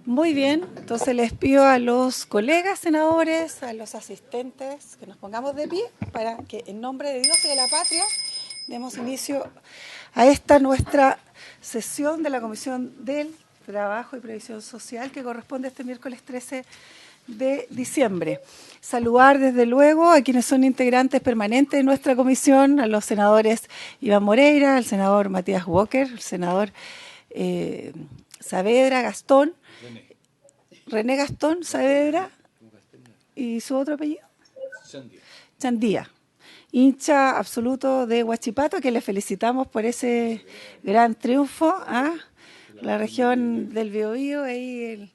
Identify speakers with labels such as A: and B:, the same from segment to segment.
A: Muy bien, entonces les pido a los colegas senadores, a los asistentes, que nos pongamos de pie para que en nombre de Dios y de la patria demos inicio a esta nuestra sesión de la Comisión del Trabajo y Previsión Social que corresponde este miércoles 13 de diciembre. Saludar desde luego a quienes son integrantes permanentes de nuestra comisión, a los senadores Iván Moreira, al senador Matías Walker, el senador Saavedra Gastón, René Gastón Saavedra y su otro apellido, Chandía, hincha absoluto de Huachipato, que le felicitamos por ese gran triunfo a la región del Biobío, ahí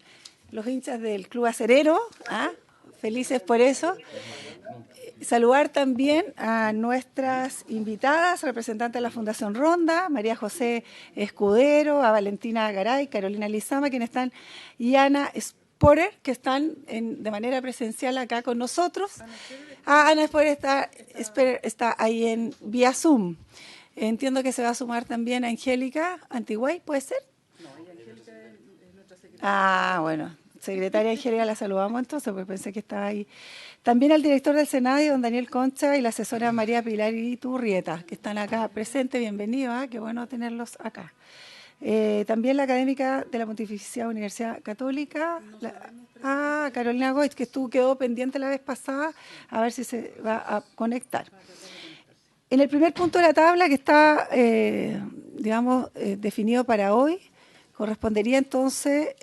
A: los hinchas del Club Acerero, felices por eso. Saludar también a nuestras invitadas, representantes de la Fundación Ronda, María José Escudero, a Valentina Garay, Carolina Lizama, quienes están, y Ana Sporer, que están de manera presencial acá con nosotros. Ana Sporer está ahí en vía Zoom. Entiendo que se va a sumar también a Angélica Antigüey, ¿puede ser? No, Angélica es nuestra secretaria. Bueno, secretaria Angélica la saludamos entonces, porque pensé que estaba ahí. También al director del Senado, don Daniel Concha, y la asesora María Pilar Iturrieta, que están acá presentes. Bienvenidos, qué bueno tenerlos acá. También la académica de la Pontificia Universidad Católica, Carolina Goich, que quedó pendiente la vez pasada, a ver si se va a conectar. En el primer punto de la tabla, que está, definido para hoy, correspondería entonces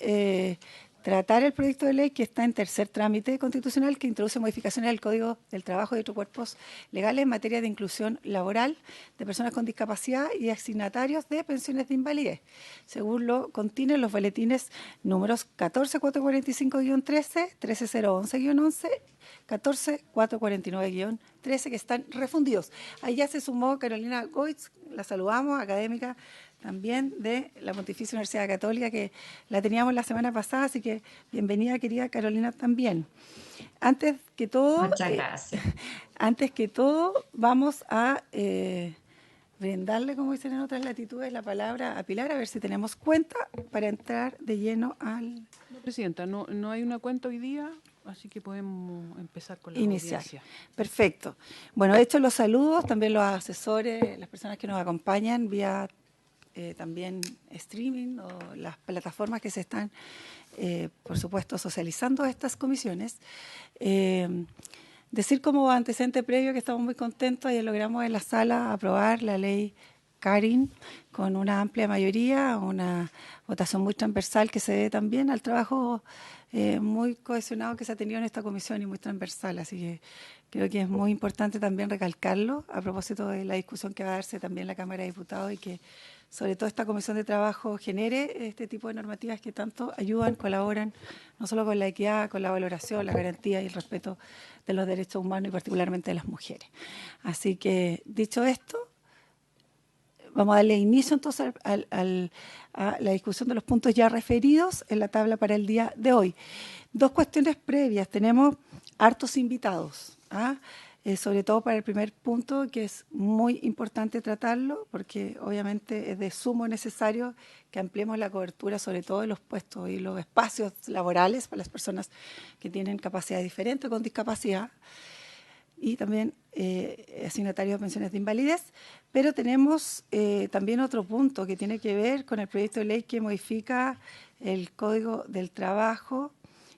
A: tratar el proyecto de ley que está en tercer trámite constitucional, que introduce modificaciones al Código del Trabajo y otros cuerpos legales en materia de inclusión laboral de personas con discapacidad y asignatarios de pensiones de invalidez, según lo contienen los boletines números 14445-13, 13011-11, 14449-13, que están refundidos. Ahí ya se sumó Carolina Goitz, la saludamos, académica también de la Pontificia Universidad Católica, que la teníamos la semana pasada, así que bienvenida, querida Carolina, también. Antes que todo,
B: muchas gracias.
A: Antes que todo, vamos a brindarle, como dicen en otras latitudes, la palabra a Pilar, a ver si tenemos cuenta para entrar de lleno al...
C: No, Presidenta, no hay una cuenta hoy día, así que podemos empezar con la audiencia.
A: Perfecto. Bueno, de hecho, los saludos, también los asesores, las personas que nos acompañan vía también streaming o las plataformas que se están, por supuesto, socializando estas comisiones. Decir como antecedente previo que estamos muy contentos y logramos en la sala aprobar la ley Karin con una amplia mayoría, una votación muy transversal que se debe también al trabajo muy cohesionado que se ha tenido en esta comisión y muy transversal. Así que creo que es muy importante también recalcarlo a propósito de la discusión que va a darse también en la Cámara de Diputados y que sobre todo esta Comisión de Trabajo genere este tipo de normativas que tanto ayudan, colaboran, no solo con la equidad, con la valoración, la garantía y el respeto de los derechos humanos y particularmente de las mujeres. Así que, dicho esto, vamos a darle inicio entonces a la discusión de los puntos ya referidos en la tabla para el día de hoy. Dos cuestiones previas. Tenemos hartos invitados, sobre todo para el primer punto, que es muy importante tratarlo, porque obviamente es de sumo necesario que ampliemos la cobertura, sobre todo de los puestos y los espacios laborales para las personas que tienen capacidad diferente o con discapacidad, y también asignatarios de pensiones de invalidez, pero tenemos también otro punto que tiene que ver con el proyecto de ley que modifica el Código del Trabajo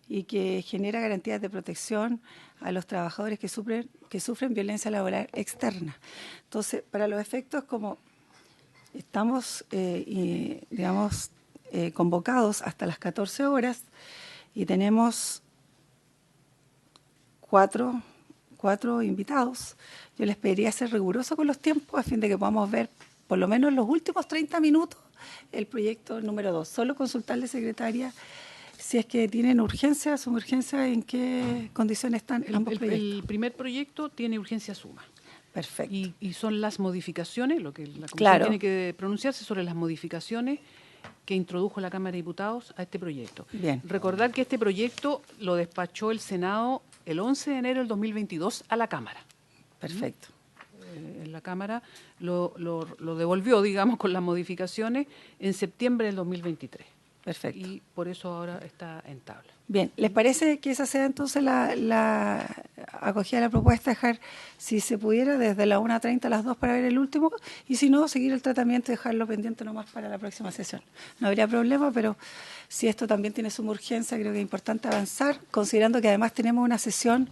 A: y que genera garantías de protección a los trabajadores que sufren violencia laboral externa. Entonces, para los efectos, como estamos, convocados hasta las 14 horas y tenemos cuatro invitados, yo les pediría ser riguroso con los tiempos a fin de que podamos ver por lo menos los últimos 30 minutos el proyecto número 2. Solo consultarle, secretaria, si es que tienen urgencia, suma urgencia, ¿en qué condiciones están ambos proyectos?
C: El primer proyecto tiene urgencia suma.
A: Perfecto.
C: Y son las modificaciones, lo que la Comisión tiene que pronunciarse sobre las modificaciones que introdujo la Cámara de Diputados a este proyecto.
A: Bien.
C: Recordar que este proyecto lo despachó el Senado el 11 de enero del 2022 a la Cámara.
A: Perfecto.
C: En la Cámara lo devolvió, digamos, con las modificaciones en septiembre del 2023.
A: Perfecto.
C: Y por eso ahora está en tabla.
A: Bien, ¿les parece que esa sea entonces la acogida de la propuesta, dejar, si se pudiera, desde las 1:30 a las 2 para ver el último, y si no, seguir el tratamiento y dejarlo pendiente nomás para la próxima sesión? No habría problema, pero si esto también tiene suma urgencia, creo que es importante avanzar, considerando que además tenemos una sesión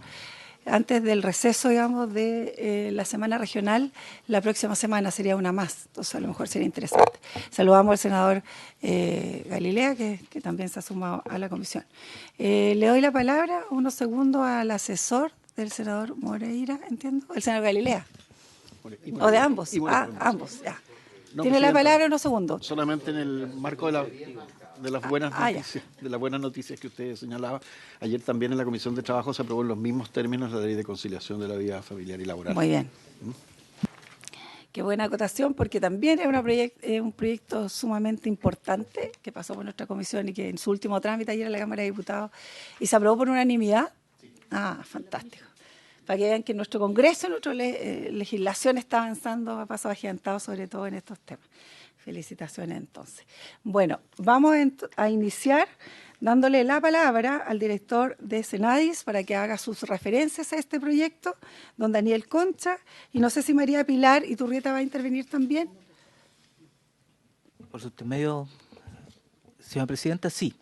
A: antes del receso, digamos, de la semana regional. La próxima semana sería una más, entonces a lo mejor sería interesante. Saludamos al senador Galilea, que también se ha sumado a la comisión. Le doy la palabra unos segundos al asesor del senador Moreira, entiendo, el senador Galilea. O de ambos. Ambos, ya. No, tiene la palabra unos segundos.
B: Solamente en el marco de las buenas noticias, de las buenas noticias que usted señalaba. Ayer también en la Comisión de Trabajo se aprobó en los mismos términos la ley de conciliación de la vida familiar y laboral.
A: Muy bien. Qué buena acotación, porque también es un proyecto sumamente importante que pasó por nuestra comisión y que en su último trámite ayer en la Cámara de Diputados y se aprobó por unanimidad. Fantástico. Para que vean que nuestro Congreso, nuestra legislación está avanzando a pasos agigantados, sobre todo en estos temas. Felicitaciones, entonces. Bueno, vamos a iniciar dándole la palabra al director de Senadis para que haga sus referencias a este proyecto, don Daniel Concha, y no sé si María Pilar Iturrieta va a intervenir también.
D: Por su intermedio, señora presidenta, sí.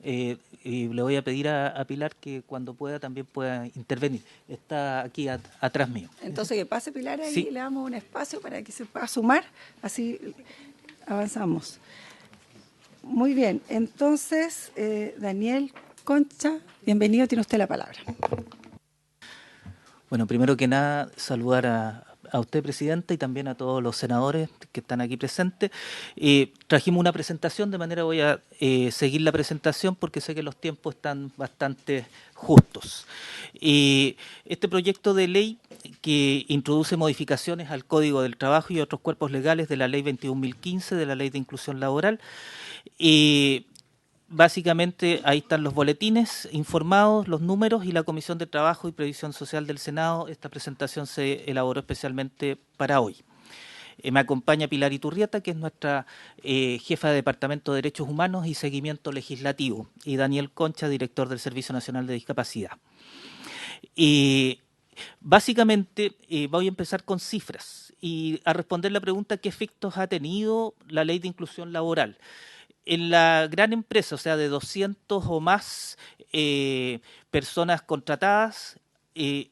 D: Y le voy a pedir a Pilar que cuando pueda también pueda intervenir. Está aquí atrás mío.
A: Entonces que pase Pilar ahí,
D: sí.
A: Le damos un espacio para que se pueda sumar, así avanzamos. Muy bien, entonces, Daniel Concha, bienvenido, tiene usted la palabra.
D: Bueno, primero que nada, saludar a usted, presidenta, y también a todos los senadores que están aquí presentes. Trajimos una presentación, de manera voy a seguir la presentación porque sé que los tiempos están bastante justos. Este proyecto de ley que introduce modificaciones al Código del Trabajo y otros cuerpos legales de la Ley 21.015, de la Ley de Inclusión Laboral, básicamente ahí están los boletines informados, los números, y la Comisión de Trabajo y Previsión Social del Senado. Esta presentación se elaboró especialmente para hoy. Me acompaña Pilar Iturrieta, que es nuestra jefa de Departamento de Derechos Humanos y Seguimiento Legislativo, y Daniel Concha, director del Servicio Nacional de Discapacidad. Básicamente voy a empezar con cifras y a responder la pregunta: ¿qué efectos ha tenido la Ley de Inclusión Laboral? En la gran empresa, o sea, de 200 o más personas contratadas,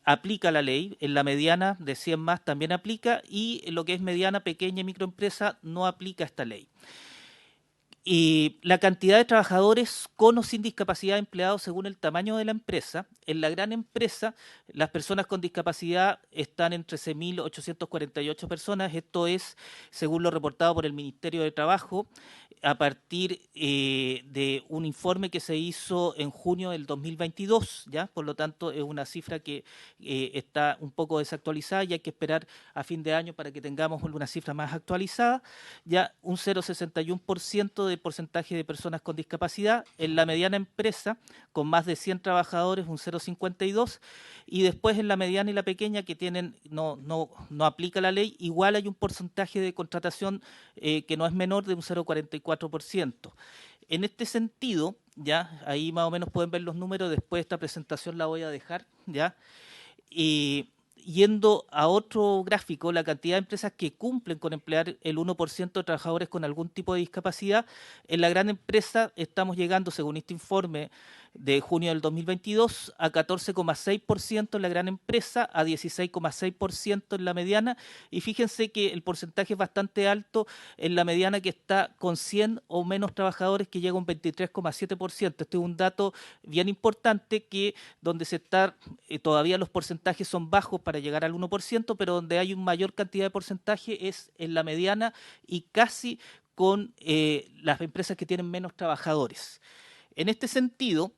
D: aplica la ley. En la mediana, de 100 más, también aplica, y en lo que es mediana, pequeña y microempresa no aplica esta ley. Y la cantidad de trabajadores con o sin discapacidad empleados según el tamaño de la empresa. En la gran empresa, las personas con discapacidad están en 13.848 personas. Esto es según lo reportado por el Ministerio de Trabajo a partir de un informe que se hizo en junio del 2022, ¿ya? Por lo tanto, es una cifra que está un poco desactualizada y hay que esperar a fin de año para que tengamos una cifra más actualizada. Ya un 0,61% de porcentaje de personas con discapacidad. En la mediana empresa, con más de 100 trabajadores, un 0,52%. Y después en la mediana y la pequeña, que tienen no aplica la ley, igual hay un porcentaje de contratación que no es menor, de un 0,44%. En este sentido, ya ahí más o menos pueden ver los números. Después esta presentación la voy a dejar, ya. Yendo a otro gráfico, la cantidad de empresas que cumplen con emplear el 1% de trabajadores con algún tipo de discapacidad. En la gran empresa estamos llegando, según este informe de junio del 2022, a 14,6% en la gran empresa, a 16,6% en la mediana, y fíjense que el porcentaje es bastante alto en la mediana, que está con 100 o menos trabajadores, que llega a un 23,7%. Este es un dato bien importante, que donde se está todavía los porcentajes son bajos para llegar al 1%, pero donde hay una mayor cantidad de porcentaje es en la mediana y casi con las empresas que tienen menos trabajadores. En este sentido,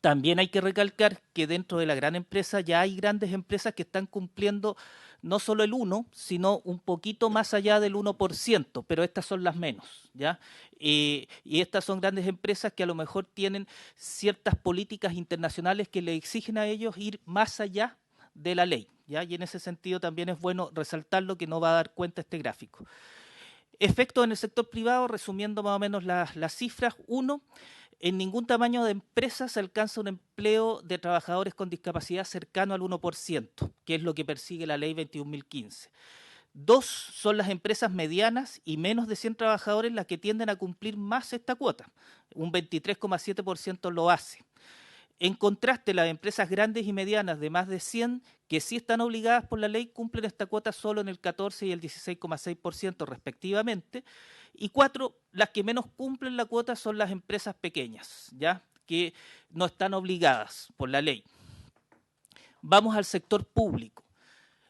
D: también hay que recalcar que dentro de la gran empresa ya hay grandes empresas que están cumpliendo no solo el 1, sino un poquito más allá del 1%, pero estas son las menos, ¿ya? Y estas son grandes empresas que a lo mejor tienen ciertas políticas internacionales que le exigen a ellos ir más allá de la ley, ¿ya? Y en ese sentido también es bueno resaltar lo que no va a dar cuenta este gráfico. Efectos en el sector privado, resumiendo más o menos las cifras. 1, en ningún tamaño de empresa se alcanza un empleo de trabajadores con discapacidad cercano al 1%, que es lo que persigue la ley 21.015. 2, son las empresas medianas y menos de 100 trabajadores las que tienden a cumplir más esta cuota. Un 23,7% lo hace. En contraste, las empresas grandes y medianas de más de 100, que sí están obligadas por la ley, cumplen esta cuota solo en el 14 y el 16,6% respectivamente. Y 4, las que menos cumplen la cuota son las empresas pequeñas, ¿ya?, que no están obligadas por la ley. Vamos al sector público.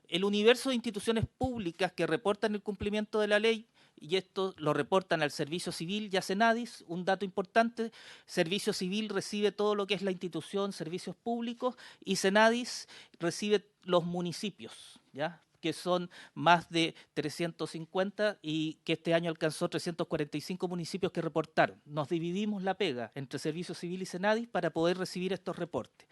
D: El universo de instituciones públicas que reportan el cumplimiento de la ley, y esto lo reportan al Servicio Civil y a Senadis, un dato importante: Servicio Civil recibe todo lo que es la institución, servicios públicos, y Senadis recibe los municipios, ¿ya?, que son más de 350 y que este año alcanzó 345 municipios que reportaron. Nos dividimos la pega entre Servicio Civil y Senadis para poder recibir estos reportes.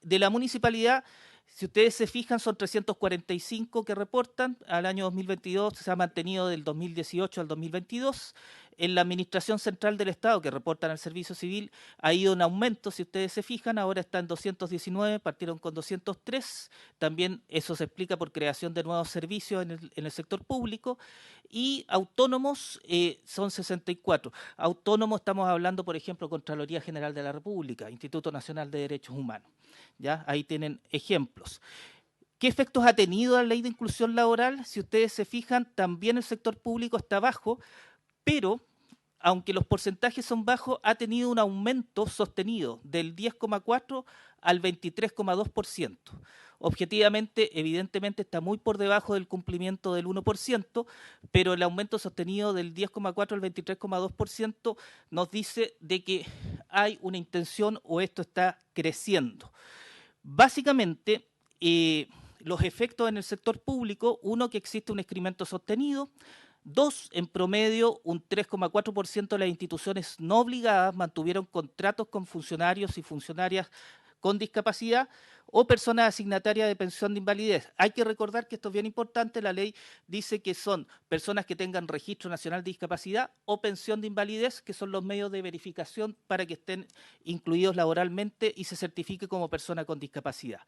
D: De la municipalidad, si ustedes se fijan, son 345 que reportan. Al año 2022 se ha mantenido del 2018 al 2022. En la Administración Central del Estado, que reportan al Servicio Civil, ha ido en aumento, si ustedes se fijan. Ahora está en 219, partieron con 203. También eso se explica por creación de nuevos servicios en el sector público. Y autónomos son 64. Autónomos estamos hablando, por ejemplo, Contraloría General de la República, Instituto Nacional de Derechos Humanos. ¿Ya? Ahí tienen ejemplos. ¿Qué efectos ha tenido la ley de inclusión laboral? Si ustedes se fijan, también el sector público está bajo, pero aunque los porcentajes son bajos, ha tenido un aumento sostenido del 10,4 al 23,2%. Objetivamente, evidentemente, está muy por debajo del cumplimiento del 1%, pero el aumento sostenido del 10,4 al 23,2% nos dice de que hay una intención o esto está creciendo. Básicamente, los efectos en el sector público: 1, que existe un incremento sostenido. 2, en promedio, un 3,4% de las instituciones no obligadas mantuvieron contratos con funcionarios y funcionarias con discapacidad o personas asignatarias de pensión de invalidez. Hay que recordar que esto es bien importante. La ley dice que son personas que tengan registro nacional de discapacidad o pensión de invalidez, que son los medios de verificación para que estén incluidos laboralmente y se certifique como persona con discapacidad.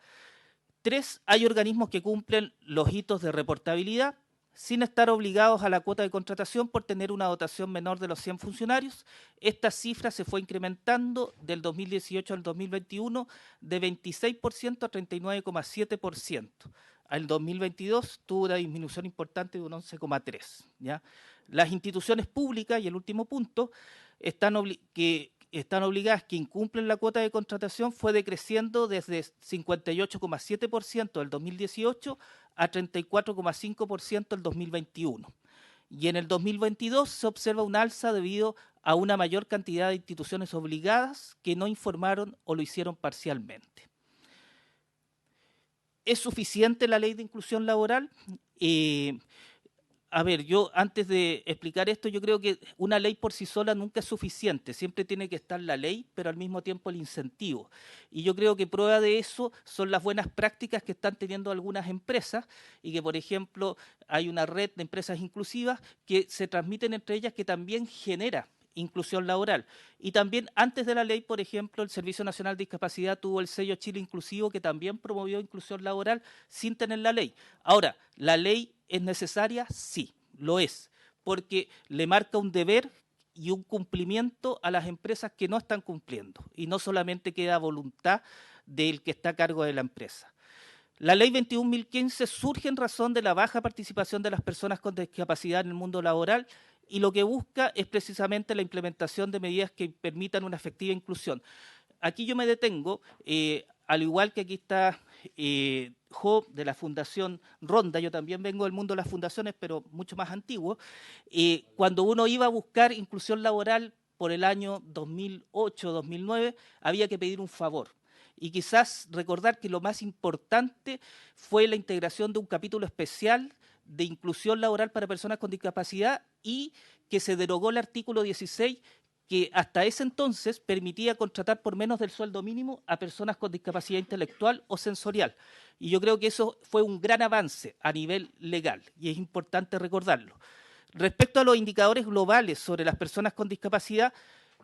D: 3, hay organismos que cumplen los hitos de reportabilidad sin estar obligados a la cuota de contratación por tener una dotación menor de los 100 funcionarios. Esta cifra se fue incrementando del 2018 al 2021 de 26% a 39,7%. Al 2022 tuvo una disminución importante de un 11,3%. ¿Ya? Las instituciones públicas, y el último punto, están obligadas, que incumplen la cuota de contratación, fue decreciendo desde 58,7% del 2018 a 34,5% del 2021. Y en el 2022 se observa un alza debido a una mayor cantidad de instituciones obligadas que no informaron o lo hicieron parcialmente. ¿Es suficiente la ley de inclusión laboral? A ver, yo antes de explicar esto, yo creo que una ley por sí sola nunca es suficiente. Siempre tiene que estar la ley, pero al mismo tiempo el incentivo. Y yo creo que prueba de eso son las buenas prácticas que están teniendo algunas empresas y que, por ejemplo, hay una red de empresas inclusivas que se transmiten entre ellas, que también genera inclusión laboral. Y también antes de la ley, por ejemplo, el Servicio Nacional de Discapacidad tuvo el sello Chile Inclusivo, que también promovió inclusión laboral sin tener la ley. Ahora, ¿la ley es necesaria? Sí, lo es, porque le marca un deber y un cumplimiento a las empresas que no están cumpliendo, y no solamente queda voluntad del que está a cargo de la empresa. La ley 21.015 surge en razón de la baja participación de las personas con discapacidad en el mundo laboral, y lo que busca es precisamente la implementación de medidas que permitan una efectiva inclusión. Aquí yo me detengo, al igual que aquí está Jo, de la Fundación Ronda. Yo también vengo del mundo de las fundaciones, pero mucho más antiguo. Cuando uno iba a buscar inclusión laboral por el año 2008-2009, había que pedir un favor. Y quizás recordar que lo más importante fue la integración de un capítulo especial de inclusión laboral para personas con discapacidad, y que se derogó el artículo 16, que hasta ese entonces permitía contratar por menos del sueldo mínimo a personas con discapacidad intelectual o sensorial. Y yo creo que eso fue un gran avance a nivel legal y es importante recordarlo. Respecto a los indicadores globales sobre las personas con discapacidad,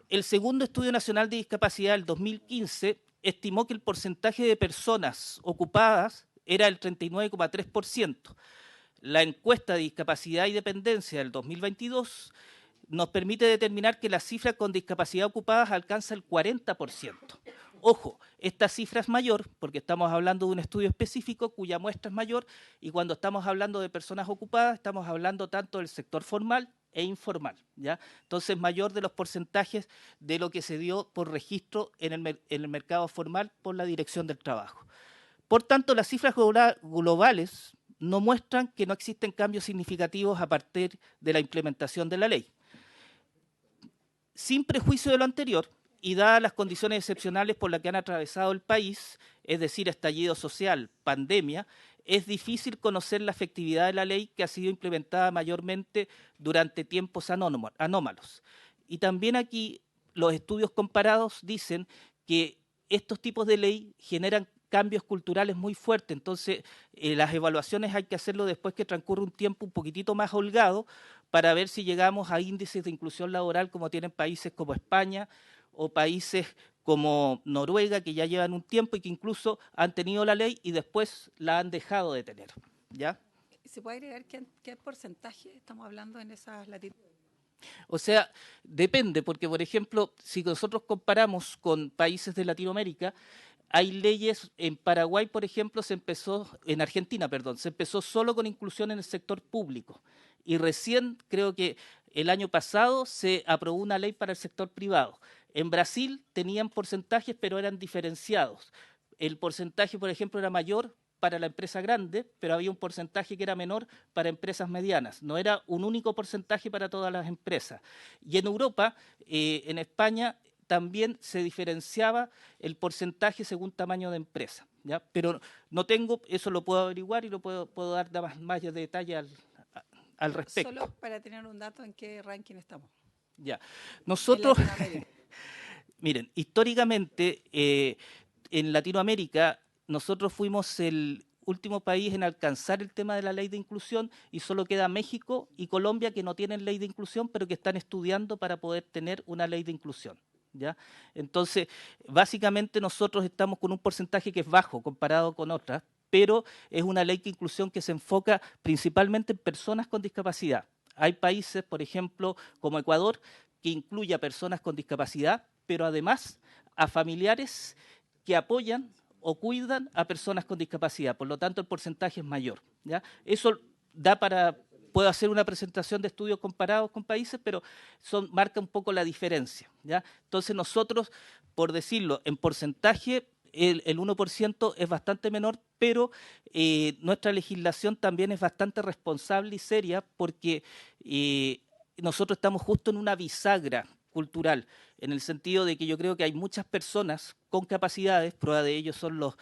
D: el segundo Estudio Nacional de Discapacidad del 2015 estimó que el porcentaje de personas ocupadas era el 39,3%. La encuesta de discapacidad y dependencia del 2022 nos permite determinar que la cifra con discapacidad ocupadas alcanza el 40%. Ojo, esta cifra es mayor porque estamos hablando de un estudio específico cuya muestra es mayor, y cuando estamos hablando de personas ocupadas estamos hablando tanto del sector formal e informal, ¿ya? Entonces, mayor de los porcentajes de lo que se dio por registro en el mercado formal por la Dirección del Trabajo. Por tanto, las cifras globales no muestran que no existen cambios significativos a partir de la implementación de la ley. Sin prejuicio de lo anterior, y dadas las condiciones excepcionales por las que han atravesado el país, es decir, estallido social, pandemia, es difícil conocer la efectividad de la ley que ha sido implementada mayormente durante tiempos anómalos. Y también aquí los estudios comparados dicen que estos tipos de ley generan cambios culturales muy fuertes, entonces las evaluaciones hay que hacerlo después que transcurre un tiempo un poquitito más holgado para ver si llegamos a índices de inclusión laboral como tienen países como España o países como Noruega, que ya llevan un tiempo y que incluso han tenido la ley y después la han dejado de tener, ¿ya?
A: ¿Se puede agregar qué porcentaje estamos hablando en esas latitudes?
D: O sea, depende, porque por ejemplo, si nosotros comparamos con países de Latinoamérica, hay leyes, en Paraguay, por ejemplo, en Argentina, se empezó solo con inclusión en el sector público. Y recién, creo que el año pasado, se aprobó una ley para el sector privado. En Brasil tenían porcentajes, pero eran diferenciados. El porcentaje, por ejemplo, era mayor para la empresa grande, pero había un porcentaje que era menor para empresas medianas. No era un único porcentaje para todas las empresas. Y en Europa, en España, también se diferenciaba el porcentaje según tamaño de empresa, ¿ya? Pero no tengo, eso lo puedo averiguar y lo puedo dar más detalle al respecto.
A: Solo para tener un dato en qué ranking estamos.
D: Ya. Nosotros, miren, históricamente en Latinoamérica nosotros fuimos el último país en alcanzar el tema de la ley de inclusión y solo queda México y Colombia que no tienen ley de inclusión, pero que están estudiando para poder tener una ley de inclusión, ¿ya? Entonces, básicamente nosotros estamos con un porcentaje que es bajo comparado con otras, pero es una ley de inclusión que se enfoca principalmente en personas con discapacidad. Hay países, por ejemplo, como Ecuador, que incluye a personas con discapacidad, pero además a familiares que apoyan o cuidan a personas con discapacidad. Por lo tanto, el porcentaje es mayor, ¿ya? Eso puedo hacer una presentación de estudios comparados con países, pero marca un poco la diferencia, ¿ya? Entonces nosotros, por decirlo, en porcentaje, el 1% es bastante menor, pero nuestra legislación también es bastante responsable y seria porque nosotros estamos justo en una bisagra cultural, en el sentido de que yo creo que hay muchas personas con capacidades, prueba de ello son los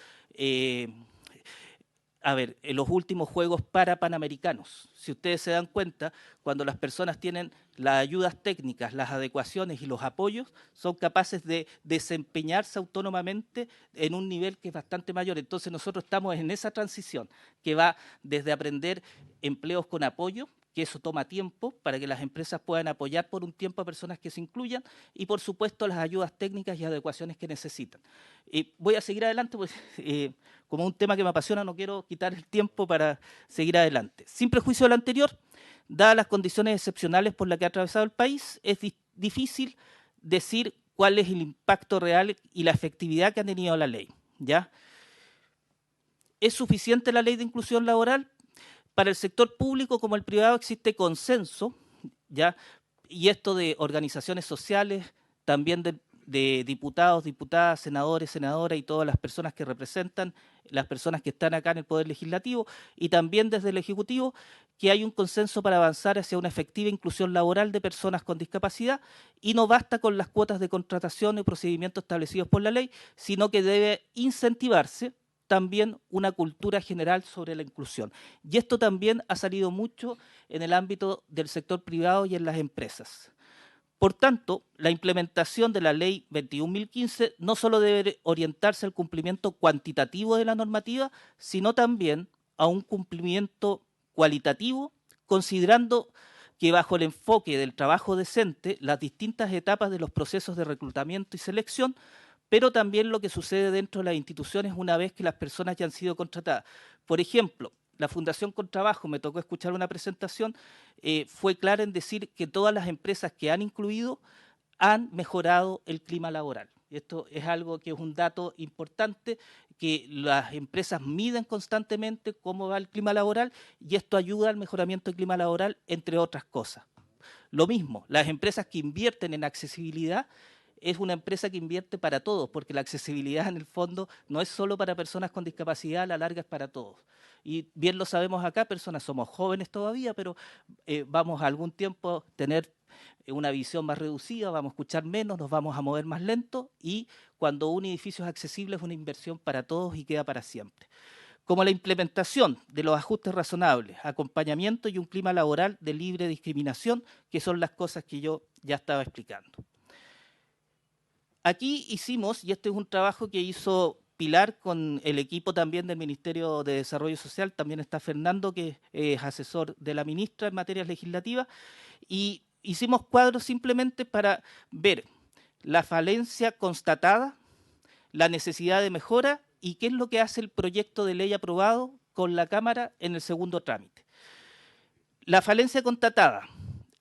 D: últimos Juegos Panamericanos. Si ustedes se dan cuenta, cuando las personas tienen las ayudas técnicas, las adecuaciones y los apoyos, son capaces de desempeñarse autónomamente en un nivel que es bastante mayor. Entonces nosotros estamos en esa transición que va desde aprender empleos con apoyo, que eso toma tiempo para que las empresas puedan apoyar por un tiempo a personas que se incluyan y, por supuesto, las ayudas técnicas y adecuaciones que necesitan. Voy a seguir adelante, pues, como un tema que me apasiona, no quiero quitar el tiempo para seguir adelante. Sin prejuicio de lo anterior, dadas las condiciones excepcionales por las que ha atravesado el país, es difícil decir cuál es el impacto real y la efectividad que ha tenido la ley, ¿ya? ¿Es suficiente la ley de inclusión laboral? Para el sector público como el privado existe consenso, ¿ya? Y esto de organizaciones sociales, también de diputados, diputadas, senadores, senadoras y todas las personas que representan, las personas que están acá en el Poder Legislativo y también desde el Ejecutivo, que hay un consenso para avanzar hacia una efectiva inclusión laboral de personas con discapacidad y no basta con las cuotas de contratación y procedimientos establecidos por la ley, sino que debe incentivarse también una cultura general sobre la inclusión. Y esto también ha salido mucho en el ámbito del sector privado y en las empresas. Por tanto, la implementación de la Ley 21.015 no solo debe orientarse al cumplimiento cuantitativo de la normativa, sino también a un cumplimiento cualitativo, considerando que bajo el enfoque del trabajo decente, las distintas etapas de los procesos de reclutamiento y selección, pero también lo que sucede dentro de las instituciones una vez que las personas ya han sido contratadas. Por ejemplo, la Fundación Contrabajo, me tocó escuchar una presentación, fue clara en decir que todas las empresas que han incluido han mejorado el clima laboral. Esto es algo que es un dato importante, que las empresas miden constantemente cómo va el clima laboral y esto ayuda al mejoramiento del clima laboral, entre otras cosas. Lo mismo, las empresas que invierten en accesibilidad es una empresa que invierte para todos, porque la accesibilidad en el fondo no es solo para personas con discapacidad, a la larga es para todos. Y bien lo sabemos acá, personas somos jóvenes todavía, pero vamos a algún tiempo tener una visión más reducida, vamos a escuchar menos, nos vamos a mover más lento y cuando un edificio es accesible es una inversión para todos y queda para siempre. Como la implementación de los ajustes razonables, acompañamiento y un clima laboral de libre discriminación, que son las cosas que yo ya estaba explicando. Aquí hicimos, y este es un trabajo que hizo Pilar con el equipo también del Ministerio de Desarrollo Social, también está Fernando, que es asesor de la ministra en materias legislativas, y hicimos cuadros simplemente para ver la falencia constatada, la necesidad de mejora y qué es lo que hace el proyecto de ley aprobado con la Cámara en el segundo trámite. La falencia constatada.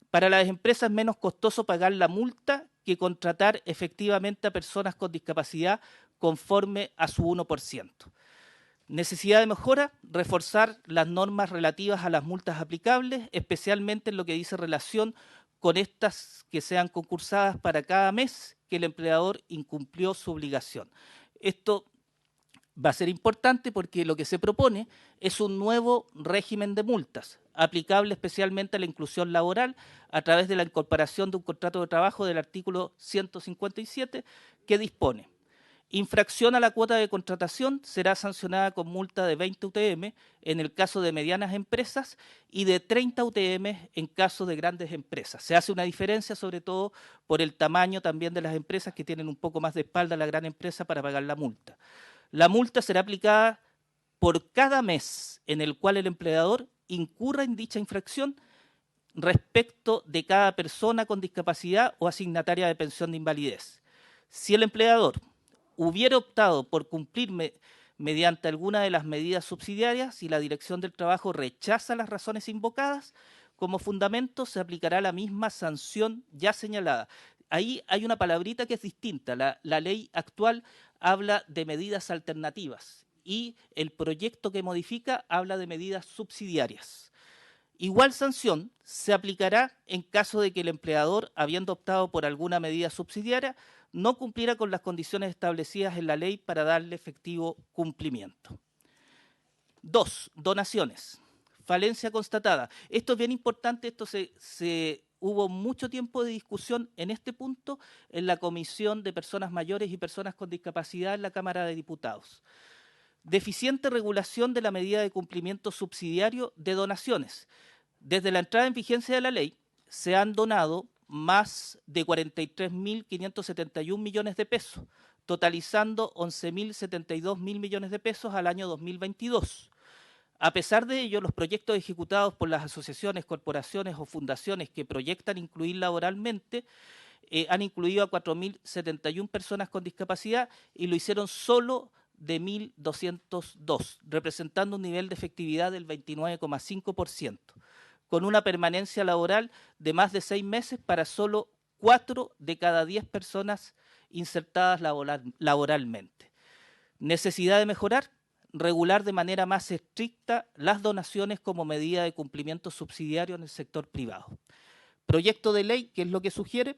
D: Para las empresas es menos costoso pagar la multa que contratar efectivamente a personas con discapacidad conforme a su 1%. Necesidad de mejora, reforzar las normas relativas a las multas aplicables, especialmente en lo que dice relación con estas que sean concursadas para cada mes que el empleador incumplió su obligación. Esto va a ser importante porque lo que se propone es un nuevo régimen de multas, aplicable especialmente a la inclusión laboral a través de la incorporación de un contrato de trabajo del artículo 157 que dispone: infracción a la cuota de contratación será sancionada con multa de 20 UTM en el caso de medianas empresas y de 30 UTM en caso de grandes empresas. Se hace una diferencia sobre todo por el tamaño también de las empresas que tienen un poco más de espalda a la gran empresa para pagar la multa. La multa será aplicada por cada mes en el cual el empleador incurra en dicha infracción respecto de cada persona con discapacidad o asignataria de pensión de invalidez. Si el empleador hubiera optado por cumplir mediante alguna de las medidas subsidiarias y la Dirección del Trabajo rechaza las razones invocadas, como fundamento se aplicará la misma sanción ya señalada. Ahí hay una palabrita que es distinta. La ley actual habla de medidas alternativas y el proyecto que modifica habla de medidas subsidiarias. Igual sanción se aplicará en caso de que el empleador, habiendo optado por alguna medida subsidiaria, no cumpliera con las condiciones establecidas en la ley para darle efectivo cumplimiento. 2. Donaciones. Falencia constatada. Esto es bien importante, esto hubo mucho tiempo de discusión en este punto en la Comisión de Personas Mayores y Personas con Discapacidad en la Cámara de Diputados. Deficiente regulación de la medida de cumplimiento subsidiario de donaciones. Desde la entrada en vigencia de la ley se han donado más de 43.571 millones de pesos, totalizando 11.072 millones de pesos al año 2022. A pesar de ello, los proyectos ejecutados por las asociaciones, corporaciones o fundaciones que proyectan incluir laboralmente han incluido a 4.071 personas con discapacidad y lo hicieron solo de 1.202, representando un nivel de efectividad del 29,5%, con una permanencia laboral de más de 6 meses para solo 4 de cada 10 personas insertadas laboralmente. Necesidad de mejorar, regular de manera más estricta las donaciones como medida de cumplimiento subsidiario en el sector privado. Proyecto de ley, ¿qué es lo que sugiere?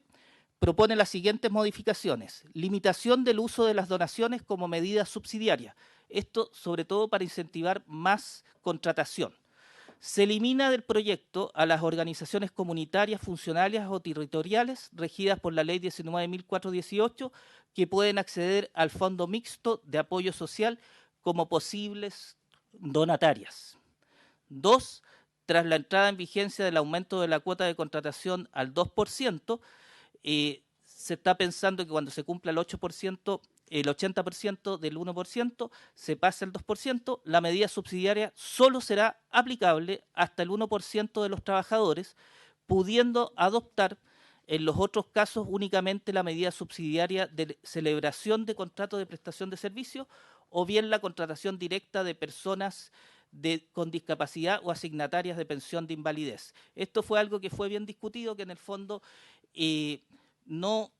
D: Propone las siguientes modificaciones. Limitación del uso de las donaciones como medida subsidiaria. Esto sobre todo para incentivar más contratación. Se elimina del proyecto a las organizaciones comunitarias, funcionarias o territoriales regidas por la Ley 19.418 que pueden acceder al Fondo Mixto de Apoyo Social como posibles donatarias. 2. Tras la entrada en vigencia del aumento de la cuota de contratación al 2%, se está pensando que cuando se cumpla el 8%, el 80% del 1%, se pasa al 2%, la medida subsidiaria solo será aplicable hasta el 1% de los trabajadores, pudiendo adoptar en los otros casos únicamente la medida subsidiaria de celebración de contratos de prestación de servicios o bien la contratación directa de personas con discapacidad o asignatarias de pensión de invalidez. Esto fue algo que fue bien discutido, que en el fondo no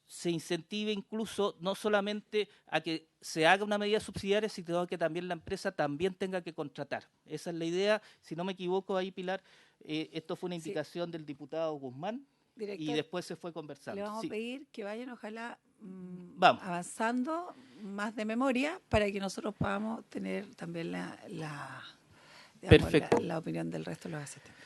D: se incentive incluso no solamente a que se haga una medida subsidiaria, sino que también la empresa también tenga que contratar. Esa es la idea. Si no me equivoco ahí, Pilar, esto fue una indicación del diputado Guzmán. Director, y después se fue conversando.
A: Le vamos a pedir que vayan, ojalá, avanzando más de memoria para que nosotros podamos tener también la opinión del resto de los asistentes.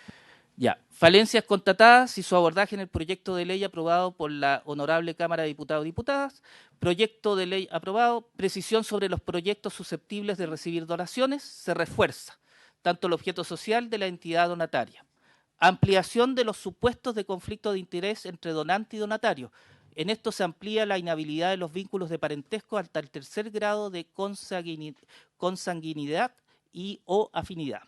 D: Ya, falencias constatadas y su abordaje en el proyecto de ley aprobado por la Honorable Cámara de Diputados y Diputadas. Proyecto de ley aprobado, precisión sobre los proyectos susceptibles de recibir donaciones, se refuerza tanto el objeto social de la entidad donataria. Ampliación de los supuestos de conflicto de interés entre donante y donatario. En esto se amplía la inhabilidad de los vínculos de parentesco hasta el 3er grado de consanguinidad y o afinidad.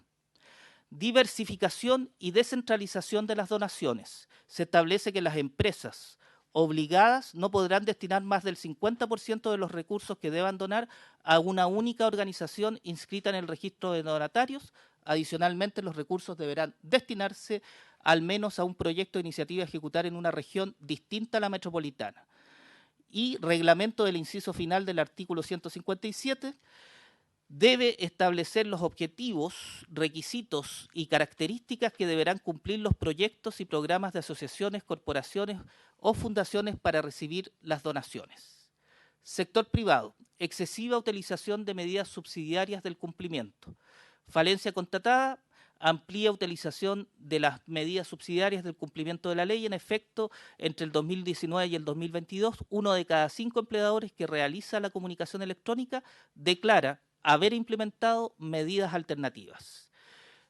D: Diversificación y descentralización de las donaciones. Se establece que las empresas obligadas no podrán destinar más del 50% de los recursos que deban donar a una única organización inscrita en el registro de donatarios. Adicionalmente, los recursos deberán destinarse al menos a un proyecto de iniciativa a ejecutar en una región distinta a la metropolitana. Y reglamento del inciso final del artículo 157 debe establecer los objetivos, requisitos y características que deberán cumplir los proyectos y programas de asociaciones, corporaciones o fundaciones para recibir las donaciones. Sector privado, excesiva utilización de medidas subsidiarias del cumplimiento. Falencia constatada, amplía utilización de las medidas subsidiarias del cumplimiento de la ley. En efecto, entre el 2019 y el 2022, 1 de cada 5 empleadores que realiza la comunicación electrónica declara haber implementado medidas alternativas.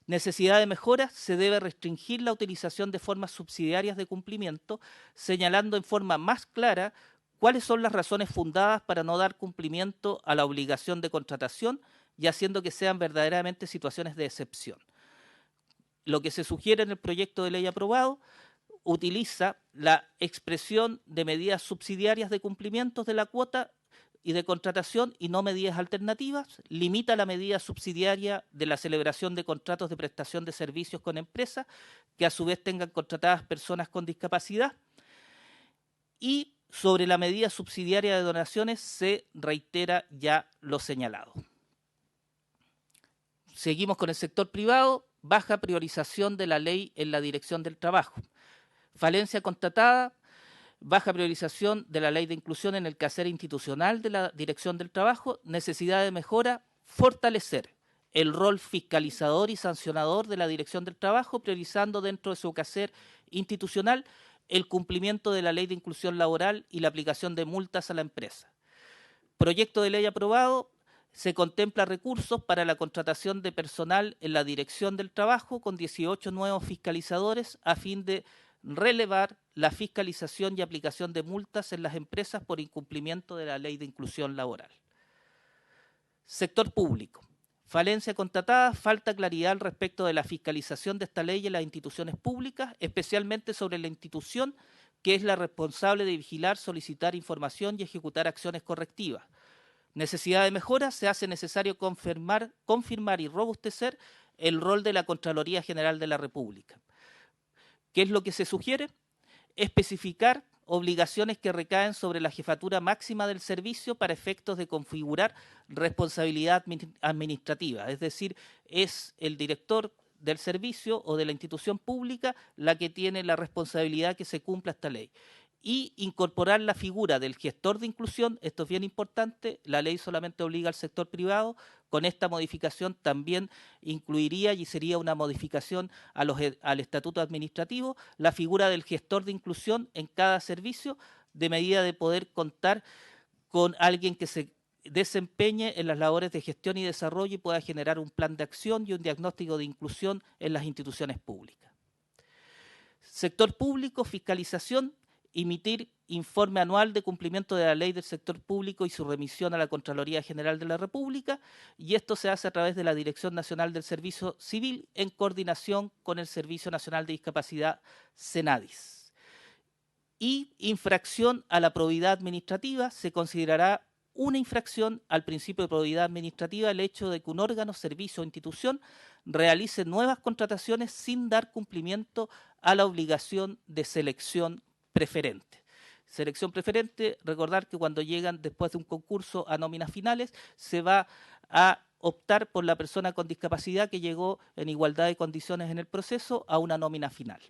D: Necesidad de mejora, se debe restringir la utilización de formas subsidiarias de cumplimiento, señalando en forma más clara cuáles son las razones fundadas para no dar cumplimiento a la obligación de contratación y haciendo que sean verdaderamente situaciones de excepción. Lo que se sugiere en el proyecto de ley aprobado utiliza la expresión de medidas subsidiarias de cumplimientos de la cuota y de contratación y no medidas alternativas, limita la medida subsidiaria de la celebración de contratos de prestación de servicios con empresas que a su vez tengan contratadas personas con discapacidad, y sobre la medida subsidiaria de donaciones se reitera ya lo señalado. Seguimos con el sector privado, baja priorización de la ley en la dirección del trabajo. Falencia constatada, baja priorización de la ley de inclusión en el quehacer institucional de la dirección del trabajo, necesidad de mejora, fortalecer el rol fiscalizador y sancionador de la dirección del trabajo, priorizando dentro de su quehacer institucional el cumplimiento de la ley de inclusión laboral y la aplicación de multas a la empresa. Proyecto de ley aprobado, se contempla recursos para la contratación de personal en la dirección del trabajo con 18 nuevos fiscalizadores a fin de relevar la fiscalización y aplicación de multas en las empresas por incumplimiento de la ley de inclusión laboral. Sector público. Falencia constatada, falta claridad respecto de la fiscalización de esta ley en las instituciones públicas, especialmente sobre la institución que es la responsable de vigilar, solicitar información y ejecutar acciones correctivas. Necesidad de mejora, se hace necesario confirmar y robustecer el rol de la Contraloría General de la República. ¿Qué es lo que se sugiere? Especificar obligaciones que recaen sobre la jefatura máxima del servicio para efectos de configurar responsabilidad administrativa, es decir, es el director del servicio o de la institución pública la que tiene la responsabilidad que se cumpla esta ley. Y incorporar la figura del gestor de inclusión, esto es bien importante, la ley solamente obliga al sector privado, con esta modificación también incluiría y sería una modificación al estatuto administrativo, la figura del gestor de inclusión en cada servicio, de medida de poder contar con alguien que se desempeñe en las labores de gestión y desarrollo y pueda generar un plan de acción y un diagnóstico de inclusión en las instituciones públicas. Sector público, fiscalización, emitir informe anual de cumplimiento de la ley del sector público y su remisión a la Contraloría General de la República, y esto se hace a través de la Dirección Nacional del Servicio Civil en coordinación con el Servicio Nacional de Discapacidad, Senadis. Y infracción a la probidad administrativa: se considerará una infracción al principio de probidad administrativa el hecho de que un órgano, servicio o institución realice nuevas contrataciones sin dar cumplimiento a la obligación de selección preferente. Selección preferente, recordar que cuando llegan después de un concurso a nóminas finales, se va a optar por la persona con discapacidad que llegó en igualdad de condiciones en el proceso a una nómina final.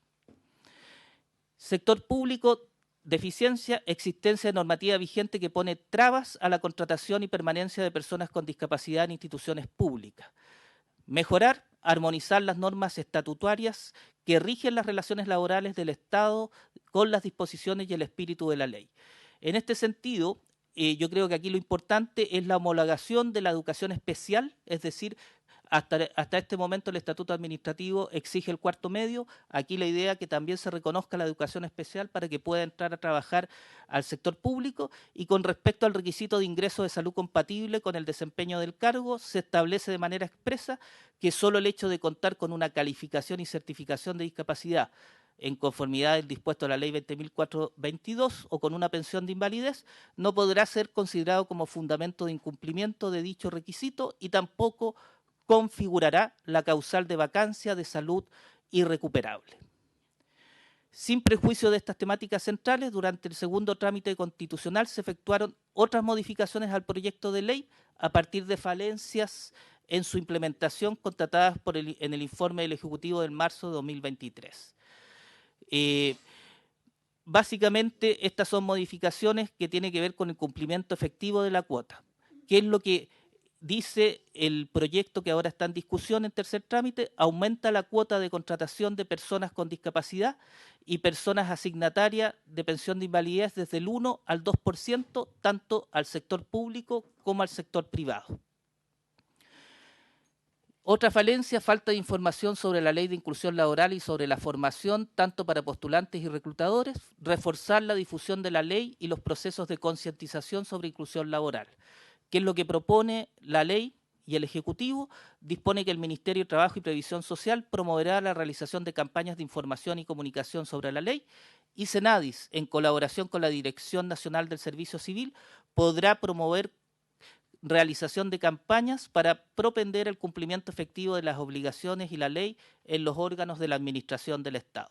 D: Sector público: deficiencia: existencia de normativa vigente que pone trabas a la contratación y permanencia de personas con discapacidad en instituciones públicas. Mejorar: armonizar las normas estatutarias que rigen las relaciones laborales del Estado con las disposiciones y el espíritu de la ley. En este sentido, yo creo que aquí lo importante es la homologación de la educación especial, es decir, hasta este momento el estatuto administrativo exige el cuarto medio. Aquí la idea es que también se reconozca la educación especial para que pueda entrar a trabajar al sector público. Y con respecto al requisito de ingreso de salud compatible con el desempeño del cargo, se establece de manera expresa que solo el hecho de contar con una calificación y certificación de discapacidad en conformidad del dispuesto de la ley 20.422 o con una pensión de invalidez no podrá ser considerado como fundamento de incumplimiento de dicho requisito, y tampoco configurará la causal de vacancia de salud irrecuperable. Sin prejuicio de estas temáticas centrales, durante el segundo trámite constitucional se efectuaron otras modificaciones al proyecto de ley a partir de falencias en su implementación constatadas en el informe del Ejecutivo del marzo de 2023. Básicamente, estas son modificaciones que tienen que ver con el cumplimiento efectivo de la cuota. ¿Qué es lo que dice el proyecto que ahora está en discusión en tercer trámite? Aumenta la cuota de contratación de personas con discapacidad y personas asignatarias de pensión de invalidez desde el 1 al 2%, tanto al sector público como al sector privado. Otra falencia: falta de información sobre la ley de inclusión laboral y sobre la formación, tanto para postulantes y reclutadores. Reforzar la difusión de la ley y los procesos de concientización sobre inclusión laboral. ¿Qué es lo que propone la ley y el Ejecutivo? Dispone que el Ministerio de Trabajo y Previsión Social promoverá la realización de campañas de información y comunicación sobre la ley, y Senadis, en colaboración con la Dirección Nacional del Servicio Civil, podrá promover realización de campañas para propender el cumplimiento efectivo de las obligaciones y la ley en los órganos de la administración del Estado.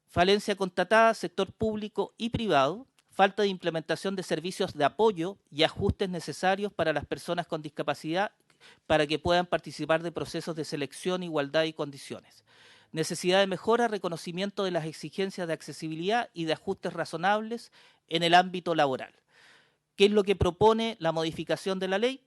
D: Falencia constatada: sector público y privado. Falta de implementación de servicios de apoyo y ajustes necesarios para las personas con discapacidad para que puedan participar de procesos de selección, igualdad y condiciones. Necesidad de mejora: reconocimiento de las exigencias de accesibilidad y de ajustes razonables en el ámbito laboral. ¿Qué es lo que propone la modificación de la ley?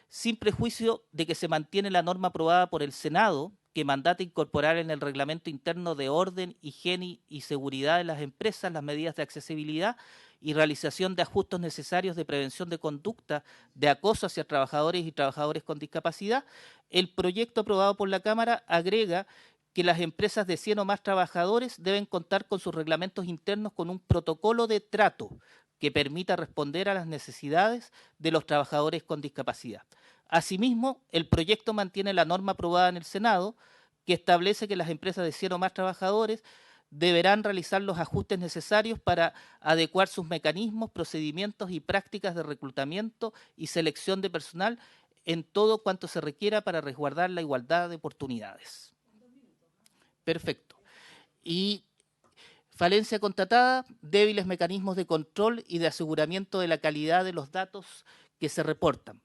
D: Sin prejuicio de que se mantiene la norma aprobada por el Senado, que mandata incorporar en el reglamento interno de orden, higiene y seguridad de las empresas las medidas de accesibilidad y realización de ajustes necesarios de prevención de conducta de acoso hacia trabajadores y trabajadores con discapacidad, el proyecto aprobado por la Cámara agrega que las empresas de 100 o más trabajadores deben contar con sus reglamentos internos con un protocolo de trato que permita responder a las necesidades de los trabajadores con discapacidad. Asimismo, el proyecto mantiene la norma aprobada en el Senado, que establece que las empresas de 100 o más trabajadores deberán realizar los ajustes necesarios para adecuar sus mecanismos, procedimientos y prácticas de reclutamiento y selección de personal en todo cuanto se requiera para resguardar la igualdad de oportunidades. Perfecto. Y falencia constatada: débiles mecanismos de control y de aseguramiento de la calidad de los datos que se reportan.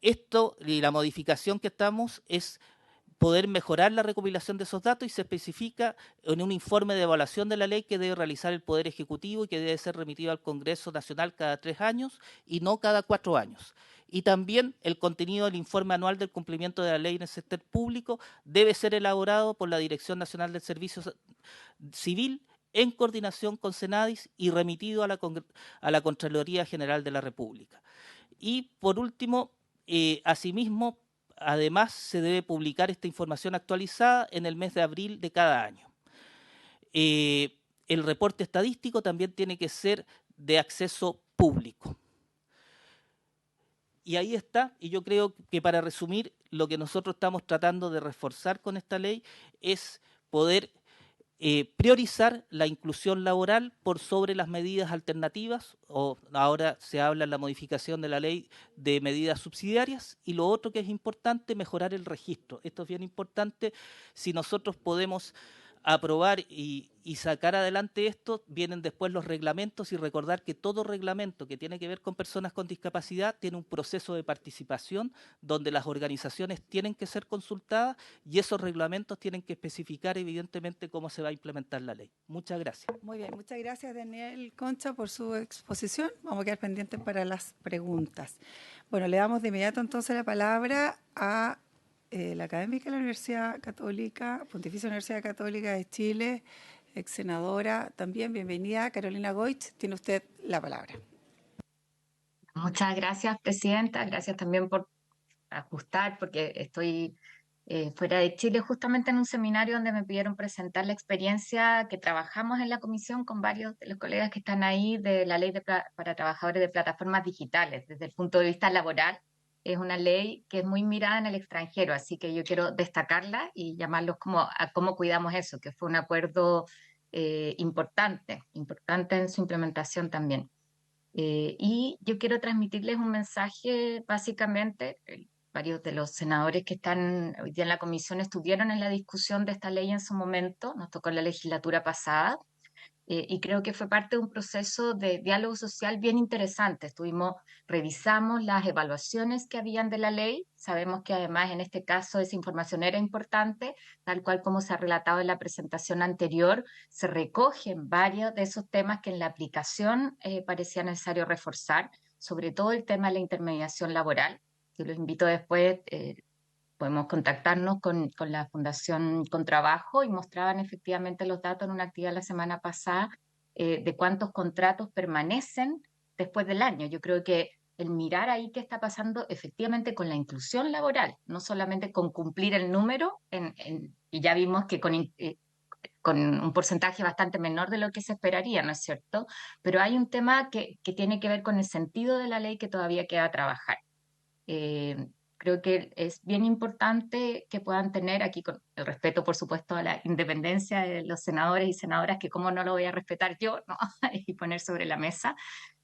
D: Esto y la modificación que estamos es poder mejorar la recopilación de esos datos, y se especifica en un informe de evaluación de la ley que debe realizar el Poder Ejecutivo y que debe ser remitido al Congreso Nacional cada 3 años y no cada 4 años. Y también el contenido del informe anual del cumplimiento de la ley en el sector público debe ser elaborado por la Dirección Nacional del Servicio Civil en coordinación con Senadis y remitido a la Contraloría General de la República. Y por último, asimismo, además se debe publicar esta información actualizada en el mes de abril de cada año. el reporte estadístico también tiene que ser de acceso público. Y ahí está, y yo creo que para resumir, lo que nosotros estamos tratando de reforzar con esta ley es poder priorizar la inclusión laboral por sobre las medidas alternativas, o ahora se habla en la modificación de la ley de medidas subsidiarias, y lo otro que es importante, mejorar el registro. Esto es bien importante. Si nosotros podemos aprobar y sacar adelante esto, vienen después los reglamentos, y recordar que todo reglamento que tiene que ver con personas con discapacidad tiene un proceso de participación donde las organizaciones tienen que ser consultadas, y esos reglamentos tienen que especificar evidentemente cómo se va a implementar la ley. Muchas gracias.
A: Muy bien, muchas gracias Daniel Concha por su exposición. Vamos a quedar pendientes para las preguntas. Bueno, le damos de inmediato entonces la palabra a la académica de la Universidad Católica, Pontificia Universidad Católica de Chile, ex senadora también. Bienvenida, Carolina Goich, tiene usted la palabra.
E: Muchas gracias, presidenta. Gracias también por ajustar, porque estoy fuera de Chile justamente en un seminario donde me pidieron presentar la experiencia que trabajamos en la comisión con varios de los colegas que están ahí de la ley para trabajadores de plataformas digitales. Desde el punto de vista laboral, es una ley que es muy mirada en el extranjero, así que yo quiero destacarla y llamarlos a cómo cuidamos eso, que fue un acuerdo importante en su implementación también. Y yo quiero transmitirles un mensaje, básicamente. Varios de los senadores que están hoy día en la comisión estuvieron en la discusión de esta ley en su momento, nos tocó en la legislatura pasada, y creo que fue parte de un proceso de diálogo social bien interesante. Revisamos las evaluaciones que habían de la ley, sabemos que además en este caso esa información era importante, tal cual como se ha relatado en la presentación anterior, se recogen varios de esos temas que en la aplicación parecía necesario reforzar, sobre todo el tema de la intermediación laboral. Yo los invito después, podemos contactarnos con la Fundación Contrabajo, y mostraban efectivamente los datos en una actividad la semana pasada de cuántos contratos permanecen después del año. Yo creo que el mirar ahí qué está pasando efectivamente con la inclusión laboral, no solamente con cumplir el número, y ya vimos que con un porcentaje bastante menor de lo que se esperaría, ¿no es cierto? Pero hay un tema que tiene que ver con el sentido de la ley que todavía queda trabajar. Creo que es bien importante que puedan tener aquí, con el respeto, por supuesto, a la independencia de los senadores y senadoras, que cómo no lo voy a respetar yo, ¿no? Y poner sobre la mesa,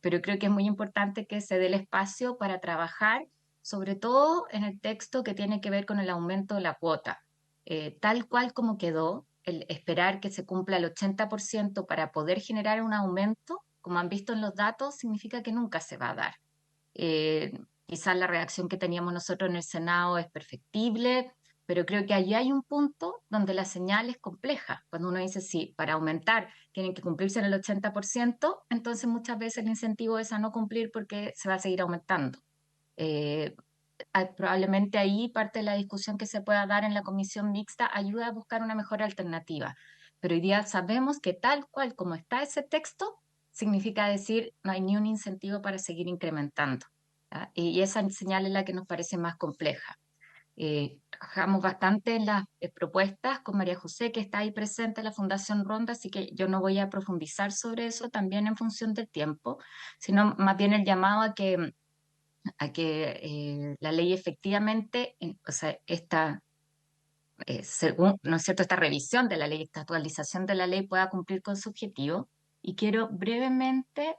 E: pero creo que es muy importante que se dé el espacio para trabajar, sobre todo en el texto que tiene que ver con el aumento de la cuota. Tal cual como quedó, el esperar que se cumpla el 80% para poder generar un aumento, como han visto en los datos, significa que nunca se va a dar. Quizás la reacción que teníamos nosotros en el Senado es perfectible, pero creo que allí hay un punto donde la señal es compleja. Cuando uno dice, sí, para aumentar tienen que cumplirse en el 80%, entonces muchas veces el incentivo es a no cumplir porque se va a seguir aumentando. Probablemente ahí parte de la discusión que se pueda dar en la comisión mixta ayuda a buscar una mejor alternativa. Pero hoy día sabemos que tal cual como está ese texto, significa decir no hay ni un incentivo para seguir incrementando. Y esa señal es la que nos parece más compleja. Trabajamos bastante en las propuestas con María José, que está ahí presente en la Fundación Ronda, así que yo no voy a profundizar sobre eso también en función del tiempo, sino más bien el llamado a que la ley efectivamente, o sea, según, ¿no es cierto?, esta revisión de la ley, esta actualización de la ley pueda cumplir con su objetivo. Y quiero brevemente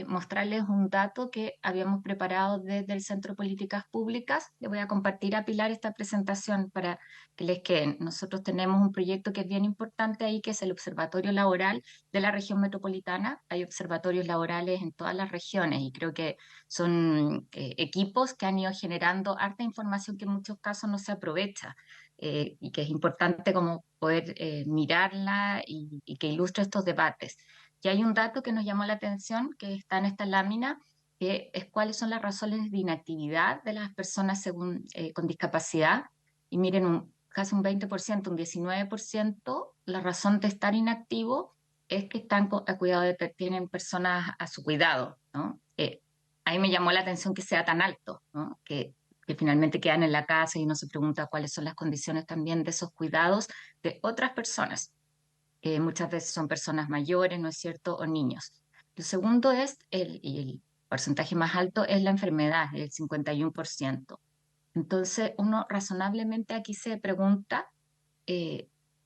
E: mostrarles un dato que habíamos preparado desde el Centro de Políticas Públicas. Le voy a compartir a Pilar esta presentación para que les queden. Nosotros tenemos un proyecto que es bien importante ahí, que es el Observatorio Laboral de la región metropolitana. Hay observatorios laborales en todas las regiones y creo que son equipos que han ido generando harta información que en muchos casos no se aprovecha. Y que es importante como poder mirarla y que ilustre estos debates. Y hay un dato que nos llamó la atención, que está en esta lámina, que es cuáles son las razones de inactividad de las personas con discapacidad. Y miren, casi un 20%, un 19%, la razón de estar inactivo es que están tienen personas a su cuidado, ¿no? Ahí me llamó la atención que sea tan alto, ¿no? Que finalmente quedan en la casa y uno se pregunta cuáles son las condiciones también de esos cuidados de otras personas. muchas veces son personas mayores, ¿no es cierto?, o niños. Lo segundo es, y el porcentaje más alto es la enfermedad, el 51%. Entonces, uno razonablemente aquí se pregunta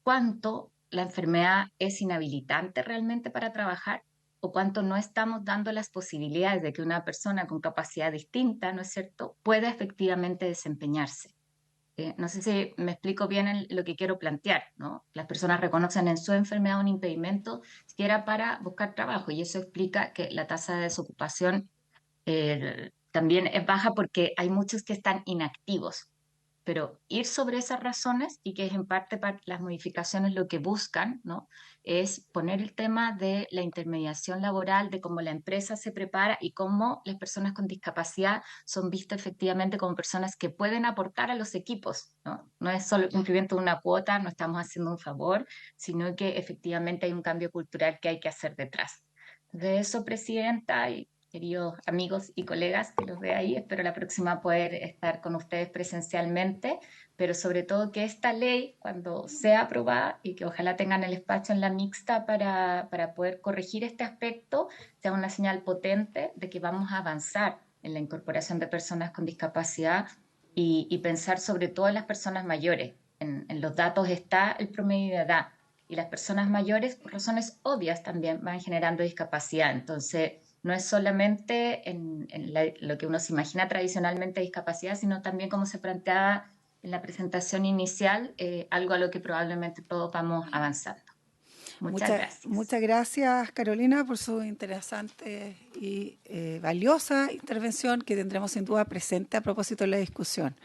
E: cuánto la enfermedad es inhabilitante realmente para trabajar o cuánto no estamos dando las posibilidades de que una persona con capacidad distinta, ¿no es cierto?, pueda efectivamente desempeñarse. No sé si me explico bien lo que quiero plantear, ¿no? Las personas reconocen en su enfermedad un impedimento siquiera para buscar trabajo y eso explica que la tasa de desocupación también es baja porque hay muchos que están inactivos. Pero ir sobre esas razones, y que es en parte las modificaciones lo que buscan, ¿no?, es poner el tema de la intermediación laboral, de cómo la empresa se prepara y cómo las personas con discapacidad son vistas efectivamente como personas que pueden aportar a los equipos, ¿no? No es solo el cumplimiento de una cuota, no estamos haciendo un favor, sino que efectivamente hay un cambio cultural que hay que hacer detrás. De eso, Presidenta, y queridos amigos y colegas que los ve ahí, espero la próxima poder estar con ustedes presencialmente, pero sobre todo que esta ley, cuando sea aprobada y que ojalá tengan el espacio en la mixta para poder corregir este aspecto, sea una señal potente de que vamos a avanzar en la incorporación de personas con discapacidad y pensar sobre todo en las personas mayores. En los datos está el promedio de edad y las personas mayores, por razones obvias, también van generando discapacidad. Entonces, no es solamente en lo que uno se imagina tradicionalmente discapacidad, sino también como se planteaba en la presentación inicial, algo a lo que probablemente todos vamos avanzando. Muchas gracias.
A: Muchas gracias, Carolina, por su interesante y valiosa intervención que tendremos sin duda presente a propósito de la discusión.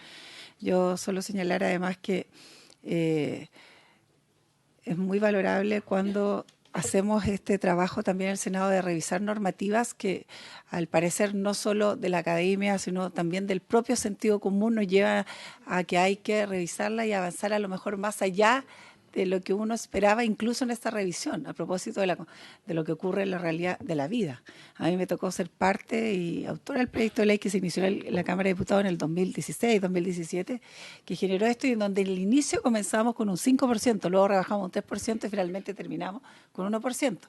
A: Yo solo señalar además que es muy valorable cuando hacemos este trabajo también en el Senado de revisar normativas que al parecer no solo de la academia, sino también del propio sentido común nos lleva a que hay que revisarla y avanzar a lo mejor más allá de lo que uno esperaba, incluso en esta revisión, a propósito de lo que ocurre en la realidad de la vida. A mí me tocó ser parte y autora del proyecto de ley que se inició en la Cámara de Diputados en el 2016, 2017, que generó esto y en donde en el inicio comenzamos con un 5%, luego rebajamos un 3% y finalmente terminamos con 1%.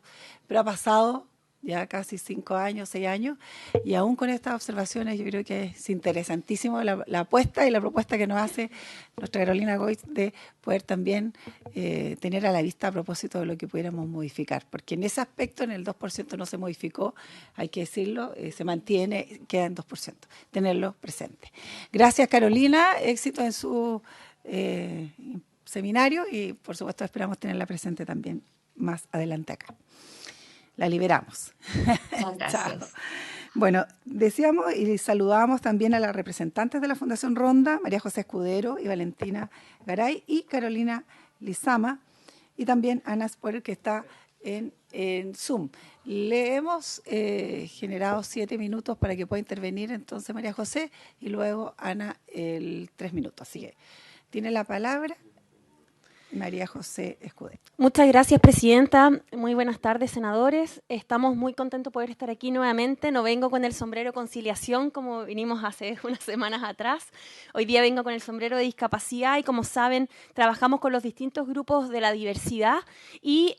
A: Pero ha pasado ya casi 5 años, 6 años, y aún con estas observaciones yo creo que es interesantísimo la apuesta y la propuesta que nos hace nuestra Carolina Goiz de poder también tener a la vista a propósito de lo que pudiéramos modificar, porque en ese aspecto en el 2% no se modificó, hay que decirlo, se mantiene, queda en 2%, tenerlo presente. Gracias, Carolina, éxito en su seminario y por supuesto esperamos tenerla presente también más adelante acá. La liberamos.
E: Gracias.
A: Bueno, decíamos y saludamos también a las representantes de la Fundación Ronda, María José Escudero y Valentina Garay, y Carolina Lizama, y también Ana Sporer, que está en Zoom. Le hemos generado 7 minutos para que pueda intervenir entonces María José, y luego Ana 3 minutos. Así que tiene la palabra María José Escudero.
F: Muchas gracias, Presidenta. Muy buenas tardes, senadores. Estamos muy contentos de poder estar aquí nuevamente. No vengo con el sombrero conciliación como vinimos hace unas semanas atrás. Hoy día vengo con el sombrero de discapacidad y, como saben, trabajamos con los distintos grupos de la diversidad y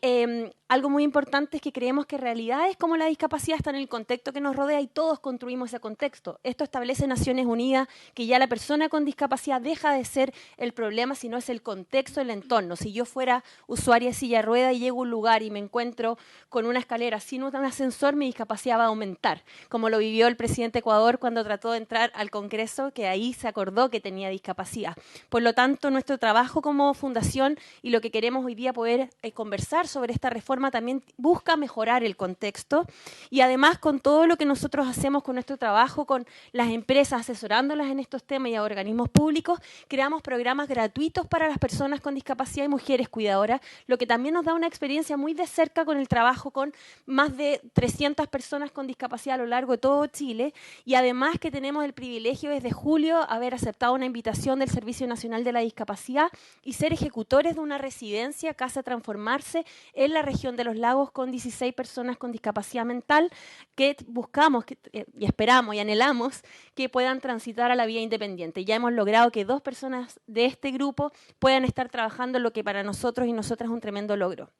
F: algo muy importante es que creemos que realidades como la discapacidad están en el contexto que nos rodea y todos construimos ese contexto. Esto establece Naciones Unidas que ya la persona con discapacidad deja de ser el problema, sino es el contexto, el entorno. Si yo fuera usuaria de silla de rueda y llego a un lugar y me encuentro con una escalera sin un ascensor, mi discapacidad va a aumentar, como lo vivió el presidente de Ecuador cuando trató de entrar al Congreso, que ahí se acordó que tenía discapacidad. Por lo tanto, nuestro trabajo como fundación y lo que queremos hoy día poder conversar sobre esta reforma también busca mejorar el contexto y además con todo lo que nosotros hacemos con nuestro trabajo, con las empresas asesorándolas en estos temas y a organismos públicos, creamos programas gratuitos para las personas con discapacidad y mujeres cuidadoras, lo que también nos da una experiencia muy de cerca con el trabajo con más de 300 personas con discapacidad a lo largo de todo Chile y además que tenemos el privilegio desde julio haber aceptado una invitación del Servicio Nacional de la Discapacidad y ser ejecutores de una residencia, Casa Transformarse, en la región de Los Lagos con 16 personas con discapacidad mental que buscamos y esperamos y anhelamos que puedan transitar a la vía independiente. Ya hemos logrado que 2 personas de este grupo puedan estar trabajando en lo que para nosotros y nosotras es un tremendo logro.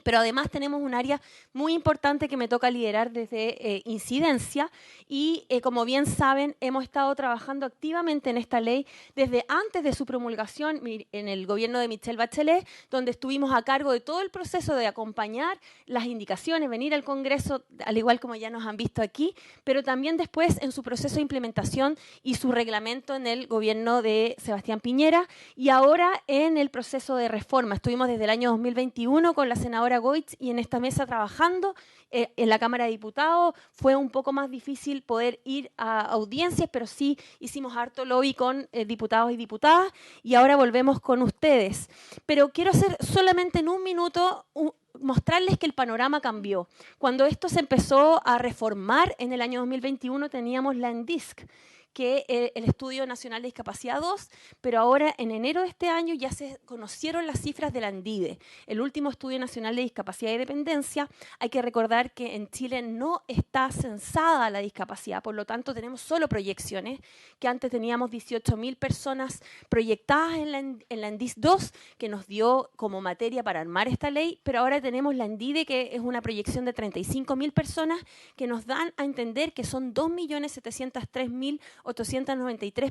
F: Pero además tenemos un área muy importante que me toca liderar desde incidencia y, como bien saben, hemos estado trabajando activamente en esta ley desde antes de su promulgación en el gobierno de Michelle Bachelet, donde estuvimos a cargo de todo el proceso de acompañar las indicaciones, venir al Congreso, al igual como ya nos han visto aquí, pero también después en su proceso de implementación y su reglamento en el gobierno de Sebastián Piñera y ahora en el proceso de reforma. Estuvimos desde el año 2021 con la senadora Goitz y en esta mesa trabajando. En la Cámara de Diputados fue un poco más difícil poder ir a audiencias, pero sí hicimos harto lobby con diputados y diputadas y ahora volvemos con ustedes. Pero quiero hacer solamente en un minuto mostrarles que el panorama cambió. Cuando esto se empezó a reformar en el año 2021 teníamos la NDISC, que el Estudio Nacional de Discapacidad 2, pero ahora en enero de este año ya se conocieron las cifras de la ANDIDE, el último Estudio Nacional de Discapacidad y Dependencia. Hay que recordar que en Chile no está censada la discapacidad, por lo tanto tenemos solo proyecciones, que antes teníamos 18.000 personas proyectadas en la ANDIS 2, que nos dio como materia para armar esta ley, pero ahora tenemos la ANDIDE, que es una proyección de 35.000 personas, que nos dan a entender que son 2.703.893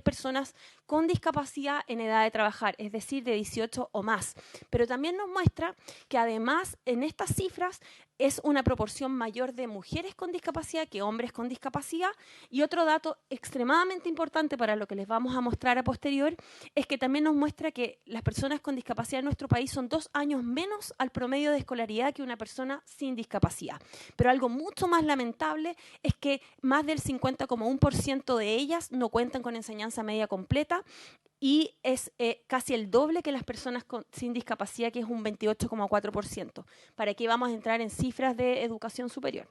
F: personas con discapacidad en edad de trabajar, es decir, de 18 o más. Pero también nos muestra que además en estas cifras es una proporción mayor de mujeres con discapacidad que hombres con discapacidad. Y otro dato extremadamente importante para lo que les vamos a mostrar a posterior es que también nos muestra que las personas con discapacidad en nuestro país son 2 años menos al promedio de escolaridad que una persona sin discapacidad. Pero algo mucho más lamentable es que más del 50,1% de ellas no cuentan con enseñanza media completa y es casi el doble que las personas sin discapacidad, que es un 28,4%. ¿Para qué vamos a entrar en cifras de educación superior?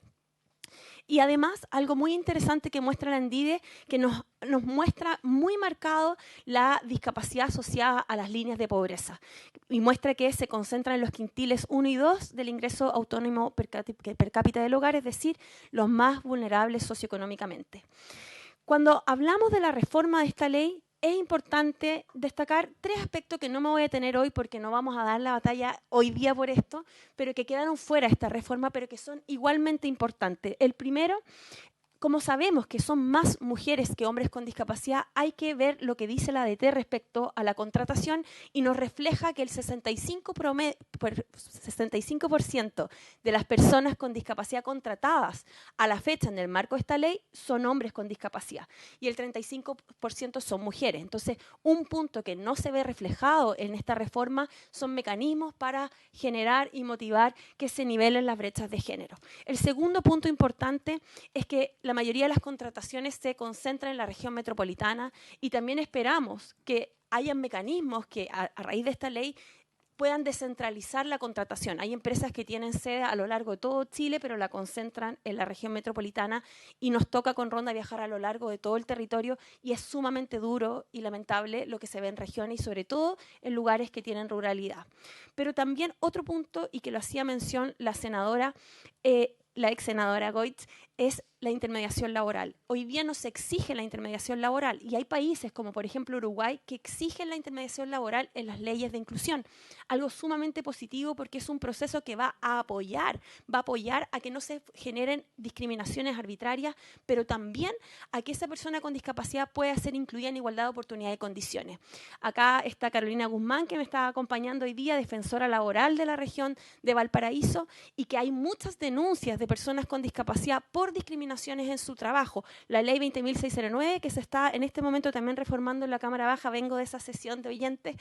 F: Y además, algo muy interesante que muestra la ANDIDE, que nos muestra muy marcado la discapacidad asociada a las líneas de pobreza. Y muestra que se concentra en los quintiles 1 y 2 del ingreso autónomo per cápita del hogar, es decir, los más vulnerables socioeconómicamente. Cuando hablamos de la reforma de esta ley, es importante destacar 3 aspectos que no me voy a detener hoy porque no vamos a dar la batalla hoy día por esto, pero que quedaron fuera de esta reforma, pero que son igualmente importantes. El primero, como sabemos que son más mujeres que hombres con discapacidad, hay que ver lo que dice la ADT respecto a la contratación y nos refleja que el 65% de las personas con discapacidad contratadas a la fecha en el marco de esta ley son hombres con discapacidad y el 35% son mujeres. Entonces, un punto que no se ve reflejado en esta reforma son mecanismos para generar y motivar que se nivelen las brechas de género. El segundo punto importante es que la mayoría de las contrataciones se concentran en la región metropolitana y también esperamos que haya mecanismos que a raíz de esta ley puedan descentralizar la contratación. Hay empresas que tienen sede a lo largo de todo Chile, pero la concentran en la región metropolitana y nos toca con Ronda viajar a lo largo de todo el territorio y es sumamente duro y lamentable lo que se ve en regiones y sobre todo en lugares que tienen ruralidad. Pero también otro punto, y que lo hacía mención la senadora, la ex senadora Goitz, es la intermediación laboral. Hoy día no se exige la intermediación laboral y hay países como por ejemplo Uruguay que exigen la intermediación laboral en las leyes de inclusión. Algo sumamente positivo porque es un proceso que va a apoyar a que no se generen discriminaciones arbitrarias, pero también a que esa persona con discapacidad pueda ser incluida en igualdad de oportunidades y condiciones. Acá está Carolina Guzmán, que me está acompañando hoy día, defensora laboral de la región de Valparaíso, y que hay muchas denuncias de personas con discapacidad por discriminaciones en su trabajo. La ley 20.609, que se está en este momento también reformando en la Cámara Baja, vengo de esa sesión de oyentes,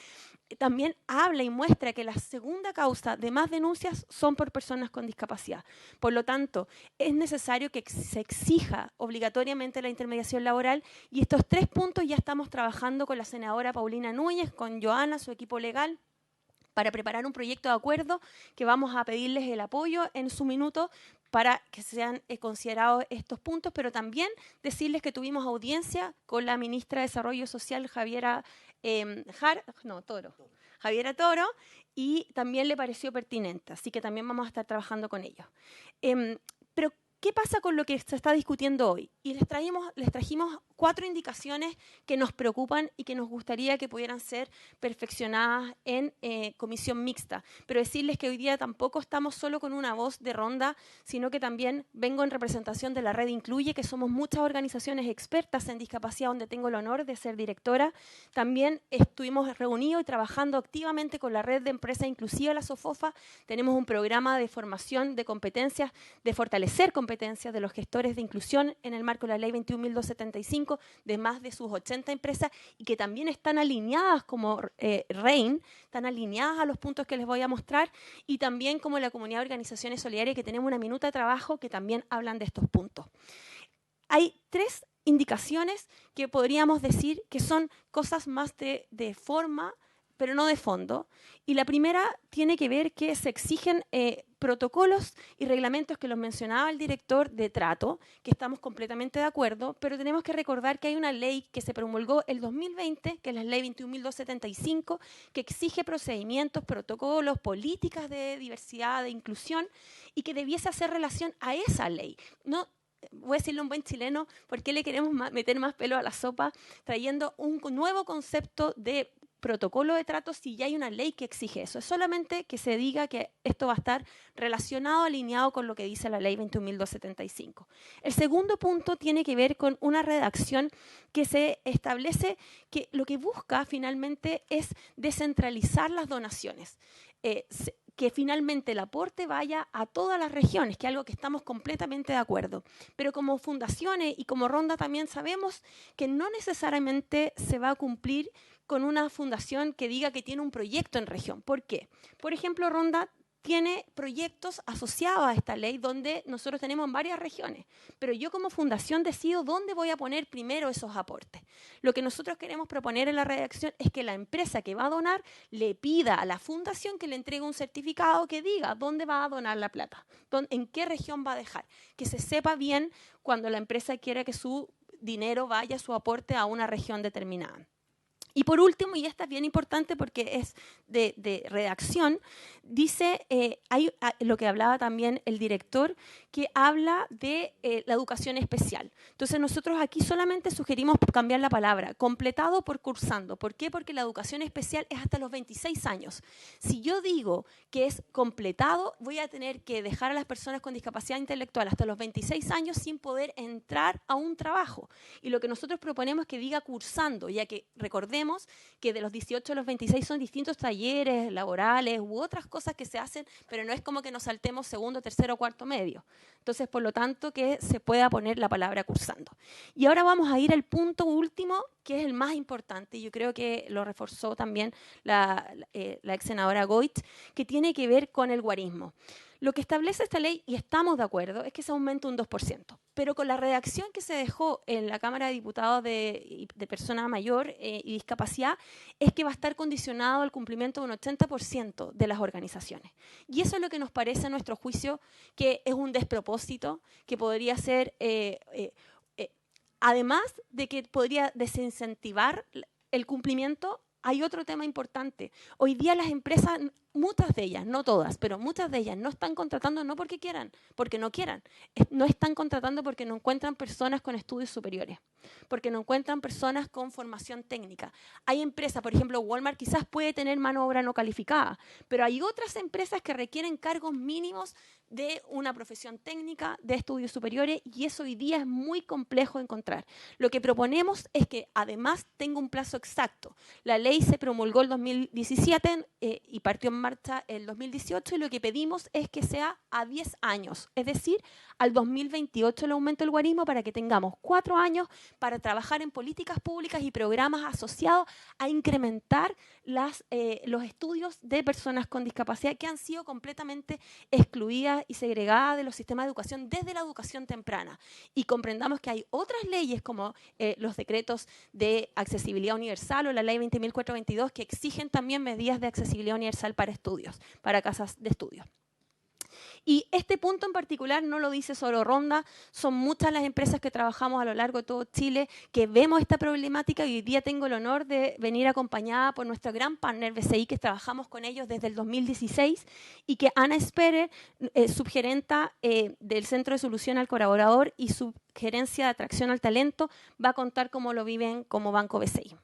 F: también habla y muestra que la segunda causa de más denuncias son por personas con discapacidad. Por lo tanto, es necesario que se exija obligatoriamente la intermediación laboral y estos 3 puntos ya estamos trabajando con la senadora Paulina Núñez, con Joana, su equipo legal, para preparar un proyecto de acuerdo que vamos a pedirles el apoyo en su minuto para que sean considerados estos puntos, pero también decirles que tuvimos audiencia con la ministra de Desarrollo Social, Javiera Toro, y también le pareció pertinente, así que también vamos a estar trabajando con ellos. Pero ¿qué pasa con lo que se está discutiendo hoy? Y les trajimos 4 indicaciones que nos preocupan y que nos gustaría que pudieran ser perfeccionadas en comisión mixta. Pero decirles que hoy día tampoco estamos solo con una voz de Ronda, sino que también vengo en representación de la Red Incluye, que somos muchas organizaciones expertas en discapacidad, donde tengo el honor de ser directora. También estuvimos reunidos y trabajando activamente con la Red de Empresas Inclusivas, la SOFOFA. Tenemos un programa de formación de competencias, de fortalecer competencias de los gestores de inclusión en el marco de la Ley 21.275, de más de sus 80 empresas, y que también están alineadas como REIN, están alineadas a los puntos que les voy a mostrar, y también como la comunidad de organizaciones solidarias, que tenemos una minuta de trabajo que también hablan de estos puntos. Hay 3 indicaciones que podríamos decir que son cosas más de forma, pero no de fondo. Y la primera tiene que ver que se exigen protocolos y reglamentos, que los mencionaba el director, de trato, que estamos completamente de acuerdo, pero tenemos que recordar que hay una ley que se promulgó el 2020, que es la Ley 21.275, que exige procedimientos, protocolos, políticas de diversidad, de inclusión, y que debiese hacer relación a esa ley. No, voy a decirle un buen chileno, ¿por qué le queremos meter más pelo a la sopa trayendo un nuevo concepto de protocolo de trato si ya hay una ley que exige eso? Es solamente que se diga que esto va a estar relacionado, alineado con lo que dice la Ley 21.275. El segundo punto tiene que ver con una redacción que se establece que lo que busca finalmente es descentralizar las donaciones. Que finalmente el aporte vaya a todas las regiones, que es algo que estamos completamente de acuerdo. Pero como fundaciones y como Ronda también sabemos que no necesariamente se va a cumplir con una fundación que diga que tiene un proyecto en región. ¿Por qué? Por ejemplo, Ronda tiene proyectos asociados a esta ley donde nosotros tenemos en varias regiones, pero yo como fundación decido dónde voy a poner primero esos aportes. Lo que nosotros queremos proponer en la redacción es que la empresa que va a donar le pida a la fundación que le entregue un certificado que diga dónde va a donar la plata, en qué región va a dejar, que se sepa bien cuando la empresa quiera que su dinero vaya, su aporte, a una región determinada. Y por último, y esta es bien importante porque es de redacción, dice, hay lo que hablaba también el director, que habla de la educación especial. Entonces nosotros aquí solamente sugerimos cambiar la palabra completado por cursando. ¿Por qué? Porque la educación especial es hasta los 26 años. Si yo digo que es completado, voy a tener que dejar a las personas con discapacidad intelectual hasta los 26 años sin poder entrar a un trabajo. Y lo que nosotros proponemos es que diga cursando, ya que recordemos que de los 18 a los 26 son distintos talleres laborales u otras cosas que se hacen, pero no es como que nos saltemos segundo, tercero o cuarto medio. Entonces, por lo tanto, que se pueda poner la palabra cursando. Y ahora vamos a ir al punto último, que es el más importante, y yo creo que lo reforzó también la ex senadora Goit, que tiene que ver con el guarismo. Lo que establece esta ley, y estamos de acuerdo, es que se aumente un 2%. Pero con la redacción que se dejó en la Cámara de Diputados de persona mayor y discapacidad, es que va a estar condicionado al cumplimiento de un 80% de las organizaciones. Y eso es lo que nos parece, a nuestro juicio, que es un despropósito, que podría ser, además de que podría desincentivar el cumplimiento. Hay otro tema importante. Hoy día las empresas, muchas de ellas, no todas, pero muchas de ellas no están contratando no porque quieran, porque no quieran. No están contratando porque no encuentran personas con estudios superiores, porque no encuentran personas con formación técnica. Hay empresas, por ejemplo, Walmart quizás puede tener mano de obra no calificada, pero hay otras empresas que requieren cargos mínimos de una profesión técnica, de estudios superiores, y eso hoy día es muy complejo de encontrar. Lo que proponemos es que además tenga un plazo exacto. La ley se promulgó el 2017 y partió en marcha el 2018, y lo que pedimos es que sea a 10 años, es decir, al 2028 el aumento del guarismo, para que tengamos 4 años para trabajar en políticas públicas y programas asociados a incrementar los estudios de personas con discapacidad que han sido completamente excluidas y segregadas de los sistemas de educación desde la educación temprana. Y comprendamos que hay otras leyes como los decretos de accesibilidad universal o la ley 20.422 que exigen también medidas de accesibilidad universal para estudios, para casas de estudios. Y este punto en particular no lo dice solo Ronda, son muchas las empresas que trabajamos a lo largo de todo Chile que vemos esta problemática, y hoy día tengo el honor de venir acompañada por nuestro gran partner BCI, que trabajamos con ellos desde el 2016, y que Ana Sperer, subgerenta del Centro de Solución al Colaborador y subgerencia de Atracción al Talento, va a contar cómo lo viven como Banco BCI.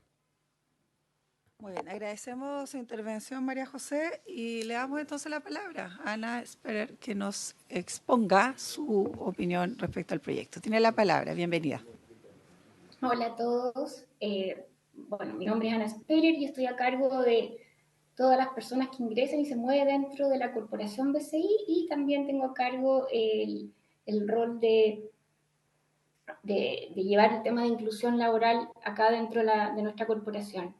A: Muy bien, agradecemos su intervención, María José, y le damos entonces la palabra a Ana Sperer, que nos exponga su opinión respecto al proyecto. Tiene la palabra, bienvenida.
G: Hola a todos. Bueno, mi nombre es Ana Sperer y estoy a cargo de todas las personas que ingresan y se mueven dentro de la corporación BCI, y también tengo a cargo el rol de llevar el tema de inclusión laboral acá dentro de nuestra corporación.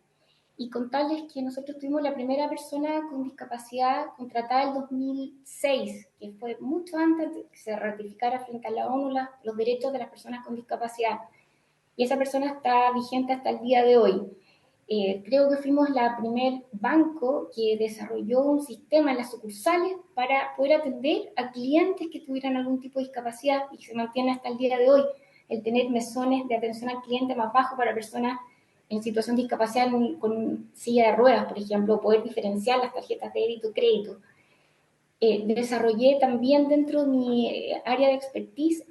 G: Y contarles que nosotros tuvimos la primera persona con discapacidad contratada en 2006, que fue mucho antes de que se ratificara frente a la ONU los derechos de las personas con discapacidad. Y esa persona está vigente hasta el día de hoy. Creo que fuimos la primer banco que desarrolló un sistema en las sucursales para poder atender a clientes que tuvieran algún tipo de discapacidad, y se mantiene hasta el día de hoy el tener mesones de atención al cliente más bajo para personas en situación de discapacidad con silla de ruedas, por ejemplo, poder diferenciar las tarjetas de débito y crédito. Desarrollé también dentro de mi área de expertise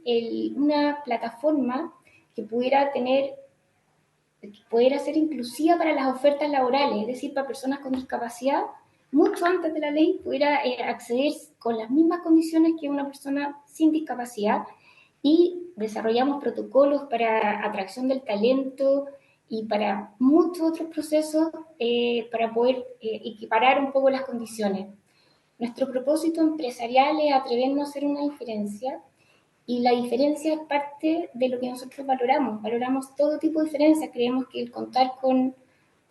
G: una plataforma que pudiera ser inclusiva para las ofertas laborales, es decir, para personas con discapacidad, mucho antes de la ley pudiera acceder con las mismas condiciones que una persona sin discapacidad, y desarrollamos protocolos para atracción del talento y para muchos otros procesos para poder equiparar un poco las condiciones. Nuestro propósito empresarial es atrevernos a hacer una diferencia, y la diferencia es parte de lo que nosotros valoramos. Valoramos todo tipo de diferencias. Creemos que el contar con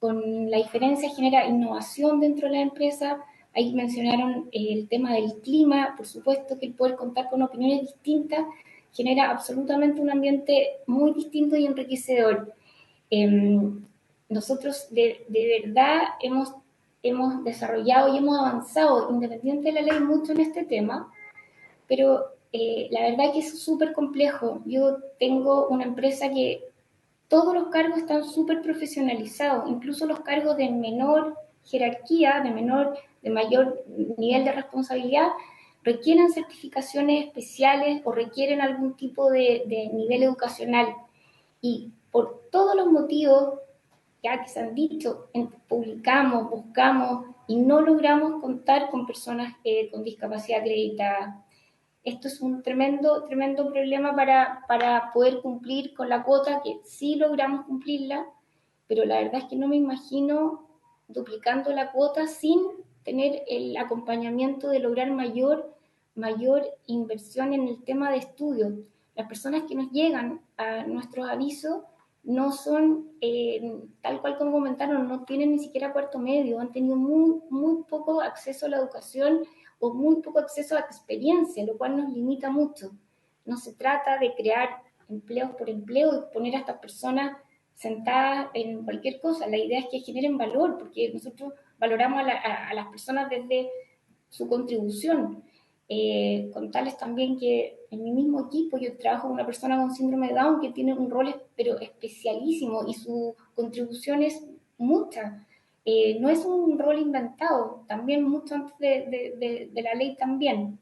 G: la diferencia genera innovación dentro de la empresa. Ahí mencionaron el tema del clima. Por supuesto que el poder contar con opiniones distintas genera absolutamente un ambiente muy distinto y enriquecedor. Nosotros de verdad hemos desarrollado y hemos avanzado, independiente de la ley, mucho en este tema, pero la verdad que es súper complejo. Yo tengo una empresa que todos los cargos están súper profesionalizados, incluso los cargos de menor jerarquía, de mayor nivel de responsabilidad, requieren certificaciones especiales o requieren algún tipo de nivel educacional. Y por todos los motivos ya que se han dicho, publicamos, buscamos y no logramos contar con personas con discapacidad acreditada. Esto es un tremendo problema para poder cumplir con la cuota, que sí logramos cumplirla, pero la verdad es que no me imagino duplicando la cuota sin tener el acompañamiento de lograr mayor inversión en el tema de estudio. Las personas que nos llegan a nuestros avisos no son, tal cual como comentaron, no tienen ni siquiera cuarto medio, han tenido muy poco acceso a la educación o muy poco acceso a la experiencia, lo cual nos limita mucho. No se trata de crear empleos por empleo y poner a estas personas sentadas en cualquier cosa. La idea es que generen valor, porque nosotros valoramos a las personas desde su contribución. Contarles también que en mi mismo equipo yo trabajo con una persona con síndrome de Down que tiene un rol pero especialísimo, y su contribución es mucha. No es un rol inventado, también mucho antes de la ley también.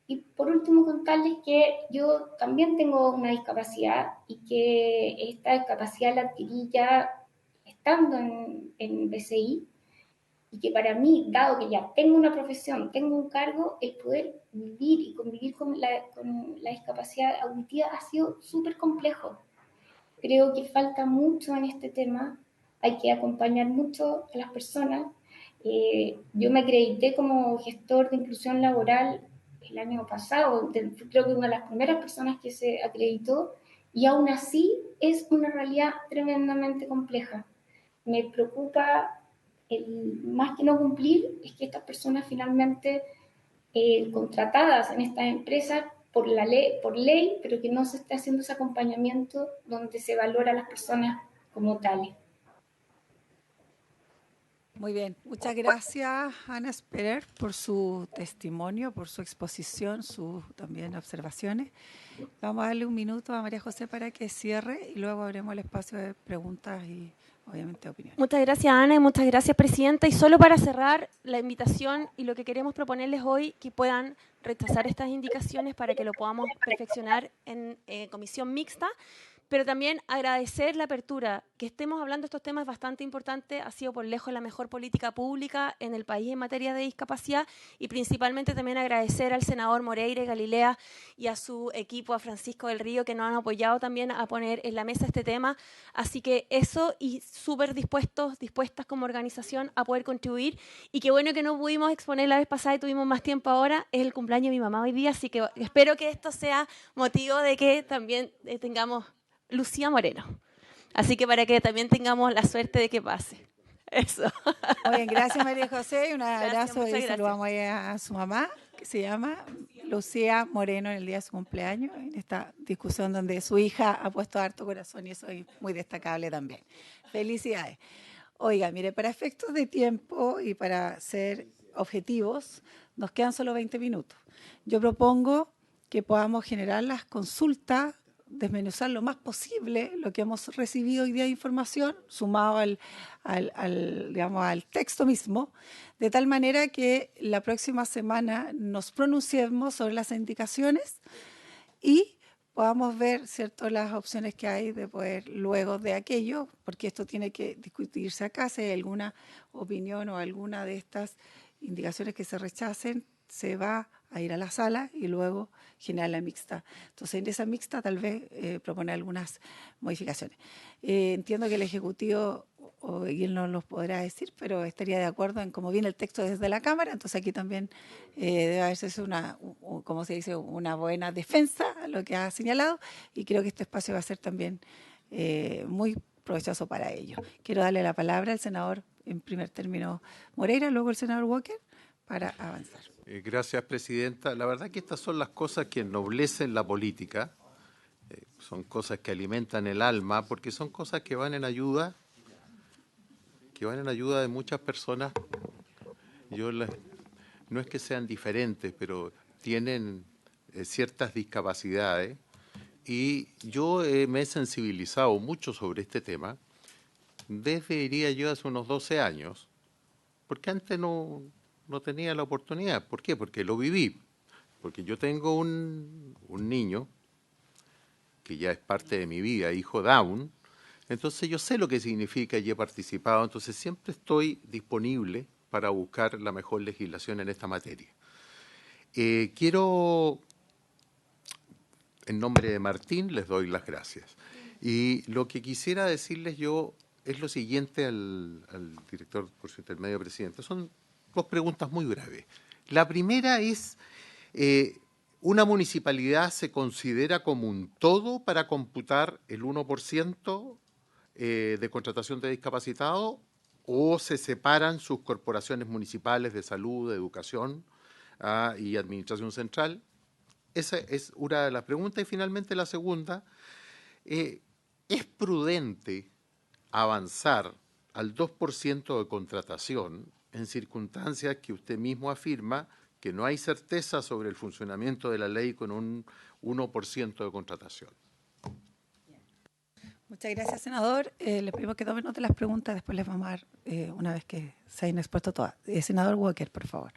G: Y por último, contarles que yo también tengo una discapacidad, y que esta discapacidad la adquirí ya estando en BCI, y que para mí, dado que ya tengo una profesión, tengo un cargo, el poder vivir y convivir con la discapacidad auditiva ha sido súper complejo. Creo que falta mucho en este tema, hay que acompañar mucho a las personas. Yo me acredité como gestor de inclusión laboral el año pasado, creo que una de las primeras personas que se acreditó, y aún así es una realidad tremendamente compleja. Me preocupa más que no cumplir, es que estas personas finalmente contratadas en estas empresas por ley, pero que no se está haciendo ese acompañamiento donde se valora a las personas como tales.
A: Muy bien, muchas gracias Ana Sperer por su testimonio, por su exposición, sus también observaciones. Vamos a darle un minuto a María José para que cierre y luego abriremos el espacio de preguntas y obviamente opiniones.
F: Muchas gracias Ana y muchas gracias Presidenta. Y solo para cerrar la invitación y lo que queremos proponerles hoy, que puedan rechazar estas indicaciones para que lo podamos perfeccionar en comisión mixta. Pero también agradecer la apertura, que estemos hablando de estos temas bastante importantes, ha sido por lejos la mejor política pública en el país en materia de discapacidad y principalmente también agradecer al senador Moreira y Galilea y a su equipo, a Francisco del Río, que nos han apoyado también a poner en la mesa este tema. Así que eso, y súper dispuestas como organización a poder contribuir. Y qué bueno que no pudimos exponer la vez pasada y tuvimos más tiempo ahora, es el cumpleaños de mi mamá hoy día, así que espero que esto sea motivo de que también tengamos Lucía Moreno. Así que para que también tengamos la suerte de que pase. Eso.
A: Muy bien, gracias María José. Un abrazo y
F: gracias.
A: Saludamos a su mamá, que se llama Lucía Moreno, en el día de su cumpleaños, en esta discusión donde su hija ha puesto harto corazón y eso es muy destacable también. Felicidades. Oiga, mire, para efectos de tiempo y para ser objetivos, nos quedan solo 20 minutos. Yo propongo que podamos generar las consultas, desmenuzar lo más posible lo que hemos recibido hoy día de información, sumado al texto mismo, de tal manera que la próxima semana nos pronunciemos sobre las indicaciones y podamos ver, ¿cierto?, las opciones que hay de poder luego de aquello, porque esto tiene que discutirse acá, si hay alguna opinión o alguna de estas indicaciones que se rechacen, se va a ir a la sala y luego generar la mixta. Entonces, en esa mixta tal vez proponer algunas modificaciones. Entiendo que el Ejecutivo, o él no los podrá decir, pero estaría de acuerdo en cómo viene el texto desde la Cámara, entonces aquí también debe haberse como se dice, una buena defensa a lo que ha señalado y creo que este espacio va a ser también muy provechoso para ello. Quiero darle la palabra al senador, en primer término, Moreira, luego el senador Walker, para avanzar.
H: Gracias, Presidenta. La verdad que estas son las cosas que ennoblecen la política, son cosas que alimentan el alma, porque son cosas que van en ayuda de muchas personas. No es que sean diferentes, pero tienen ciertas discapacidades y yo me he sensibilizado mucho sobre este tema desde, diría yo, hace unos 12 años, porque antes no tenía la oportunidad. ¿Por qué? Porque lo viví. Porque yo tengo un niño que ya es parte de mi vida, hijo Down, entonces yo sé lo que significa y he participado, entonces siempre estoy disponible para buscar la mejor legislación en esta materia. Quiero, en nombre de Martín, les doy las gracias. Y lo que quisiera decirles yo es lo siguiente al director, por su intermedio, presidente. Son dos preguntas muy breves. La primera es, ¿una municipalidad se considera como un todo para computar el 1% de contratación de discapacitados o se separan sus corporaciones municipales de salud, de educación y administración central? Esa es una de las preguntas. Y finalmente la segunda, ¿es prudente avanzar al 2% de contratación en circunstancias que usted mismo afirma que no hay certeza sobre el funcionamiento de la ley con un 1% de contratación?
A: Muchas gracias, senador. Les pedimos que tomen nota de las preguntas, después les vamos a dar una vez que se hayan expuesto todas. Senador Walker, por favor.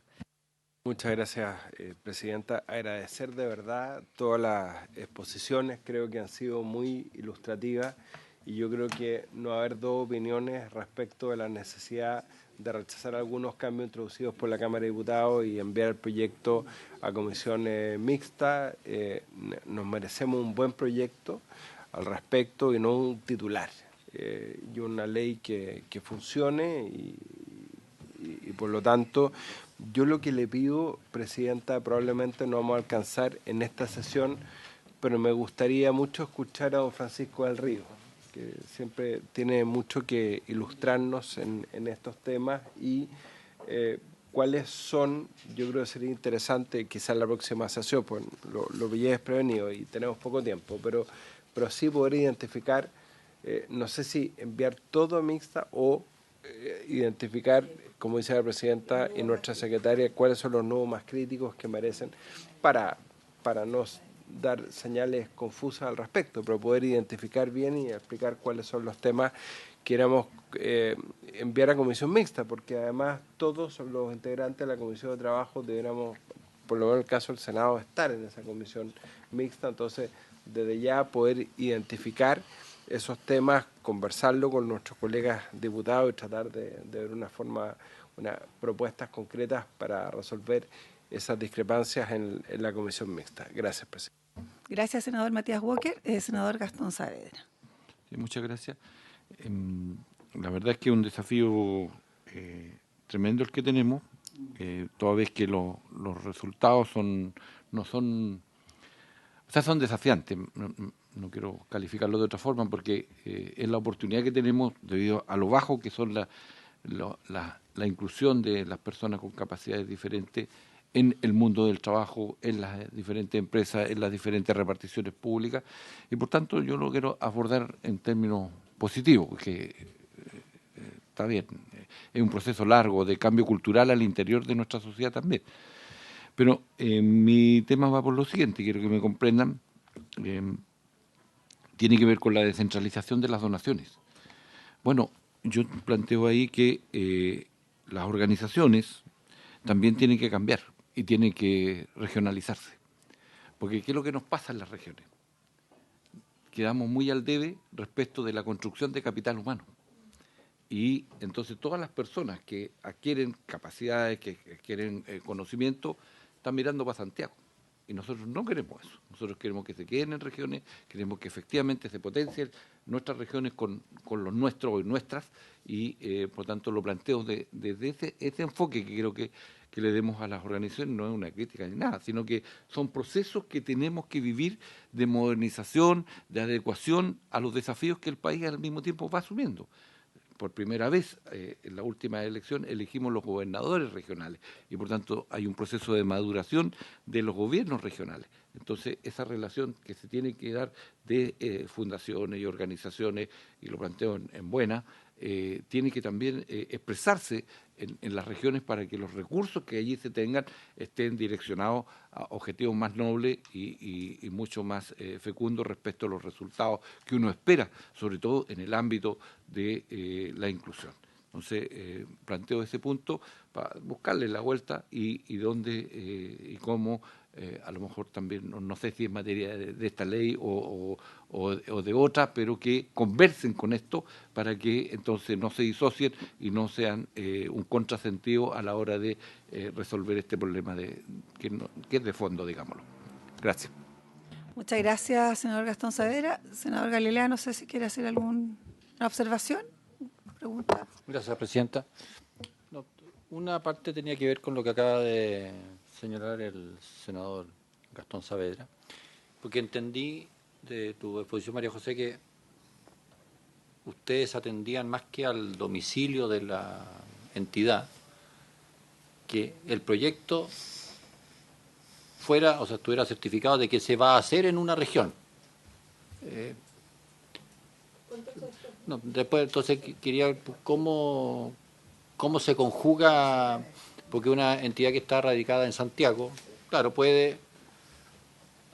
I: Muchas gracias, Presidenta. Agradecer de verdad todas las exposiciones, creo que han sido muy ilustrativas y yo creo que no va a haber dos opiniones respecto de la necesidad de rechazar algunos cambios introducidos por la Cámara de Diputados y enviar el proyecto a comisión mixta. Nos merecemos un buen proyecto al respecto y no un titular. Y una ley que funcione y por lo tanto yo lo que le pido, Presidenta, probablemente no vamos a alcanzar en esta sesión, pero me gustaría mucho escuchar a don Francisco del Río, que siempre tiene mucho que ilustrarnos en estos temas y cuáles son, yo creo que sería interesante quizás la próxima sesión, pues lo pillé desprevenido y tenemos poco tiempo, pero sí poder identificar, no sé si enviar todo a mixta o identificar, como dice la presidenta y nuestra secretaria, cuáles son los nudos más críticos que merecen para no dar señales confusas al respecto, pero poder identificar bien y explicar cuáles son los temas que queremos enviar a comisión mixta, porque además todos los integrantes de la comisión de trabajo deberíamos, por lo menos en el caso del Senado, estar en esa comisión mixta. Entonces, desde ya poder identificar esos temas, conversarlo con nuestros colegas diputados y tratar de ver unas propuestas concretas para resolver esas discrepancias en la comisión mixta. Gracias, presidente.
A: Gracias, senador Matías Walker. Senador Gastón Saavedra.
J: Sí, muchas gracias. La verdad es que es un desafío tremendo el que tenemos, toda vez que los resultados son desafiantes. No quiero calificarlo de otra forma porque es la oportunidad que tenemos debido a lo bajo que son la inclusión de las personas con capacidades diferentes en el mundo del trabajo, en las diferentes empresas, en las diferentes reparticiones públicas, y por tanto yo lo quiero abordar en términos positivos, que está bien, es un proceso largo de cambio cultural al interior de nuestra sociedad también. Pero mi tema va por lo siguiente, quiero que me comprendan, tiene que ver con la descentralización de las donaciones. Bueno, yo planteo ahí que las organizaciones también tienen que cambiar y tienen que regionalizarse. Porque ¿qué es lo que nos pasa en las regiones? Quedamos muy al debe respecto de la construcción de capital humano. Y entonces todas las personas que adquieren capacidades, que adquieren conocimiento, están mirando para Santiago. Y nosotros no queremos eso. Nosotros queremos que se queden en regiones, queremos que efectivamente se potencien nuestras regiones con los nuestros y nuestras, y por tanto lo planteo desde ese enfoque que creo que le demos a las organizaciones. No es una crítica ni nada, sino que son procesos que tenemos que vivir de modernización, de adecuación a los desafíos que el país al mismo tiempo va asumiendo. Por primera vez, en la última elección, elegimos los gobernadores regionales y, por tanto, hay un proceso de maduración de los gobiernos regionales. Entonces, esa relación que se tiene que dar de fundaciones y organizaciones, y lo planteo en buena, tiene que también expresarse en las regiones para que los recursos que allí se tengan estén direccionados a objetivos más nobles y mucho más fecundos respecto a los resultados que uno espera, sobre todo en el ámbito de la inclusión. Entonces, planteo ese punto para buscarle la vuelta y dónde y cómo, a lo mejor también, no sé si es materia de esta ley o de otra, pero que conversen con esto para que entonces no se disocien y no sean un contrasentido a la hora de resolver este problema que es de fondo, digámoslo. Gracias.
A: Muchas gracias, senador Gastón Saavedra. Senador Galilea, no sé si quiere hacer alguna observación, pregunta.
B: Gracias, presidenta. No, una parte tenía que ver con lo que acaba de señalar el senador Gastón Saavedra, porque entendí de tu exposición, María José, que ustedes atendían más que al domicilio de la entidad, que el proyecto fuera, o sea, estuviera certificado de que se va a hacer en una región. No, después, entonces, quería ver cómo se conjuga, porque una entidad que está radicada en Santiago, claro, puede,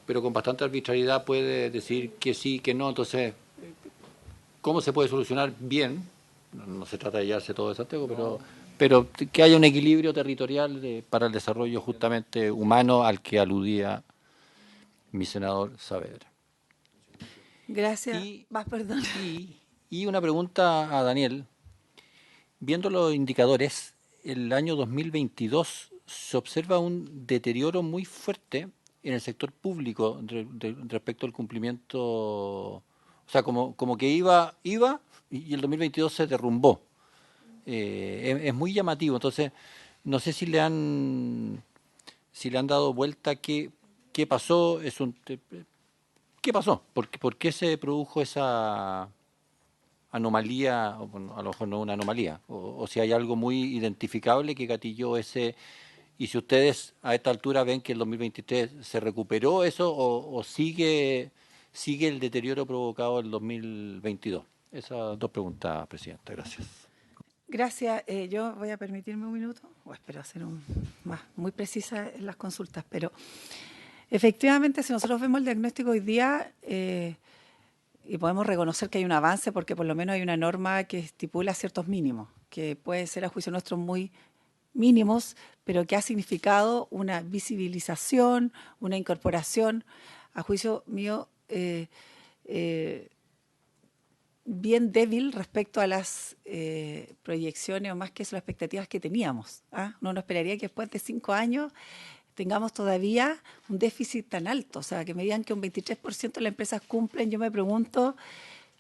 B: pero con bastante arbitrariedad puede decir que sí, que no. Entonces, ¿cómo se puede solucionar bien? No se trata de llevarse todo de Santiago, pero que haya un equilibrio territorial para el desarrollo justamente humano al que aludía mi senador Saavedra.
A: Gracias. Perdón.
B: Y una pregunta a Daniel. Viendo los indicadores, el año 2022 se observa un deterioro muy fuerte en el sector público respecto al cumplimiento, o sea, como que iba y el 2022 se derrumbó. Es muy llamativo. Entonces, no sé si le han dado vuelta qué pasó. ¿Qué pasó? ¿Por qué se produjo esa anomalía? Bueno, a lo mejor no una anomalía, o si hay algo muy identificable que gatilló ese, y si ustedes a esta altura ven que el 2023 se recuperó eso o sigue el deterioro provocado en el 2022. Esas dos preguntas, presidenta. Gracias.
A: Gracias. Yo voy a permitirme un minuto, o espero hacer muy precisa en las consultas, pero efectivamente si nosotros vemos el diagnóstico hoy día y podemos reconocer que hay un avance porque por lo menos hay una norma que estipula ciertos mínimos, que pueden ser a juicio nuestro muy mínimos, pero que ha significado una visibilización, una incorporación, a juicio mío, bien débil respecto a las proyecciones o más que eso, las expectativas que teníamos. No nos esperaría que después de 5 años tengamos todavía un déficit tan alto, o sea, que me digan que un 23% de las empresas cumplen. Yo me pregunto,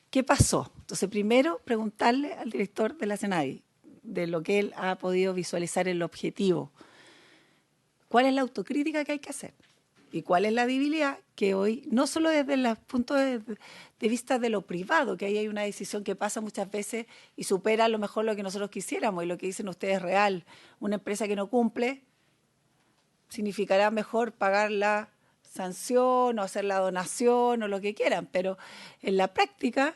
A: ¿qué pasó? Entonces, primero, preguntarle al director de la SENADI, de lo que él ha podido visualizar en el objetivo. ¿Cuál es la autocrítica que hay que hacer? ¿Y cuál es la debilidad? Que hoy, no solo desde el punto de vista de lo privado, que ahí hay una decisión que pasa muchas veces y supera a lo mejor lo que nosotros quisiéramos, y lo que dicen ustedes es real. Una empresa que no cumple significará mejor pagar la sanción o hacer la donación o lo que quieran, pero en la práctica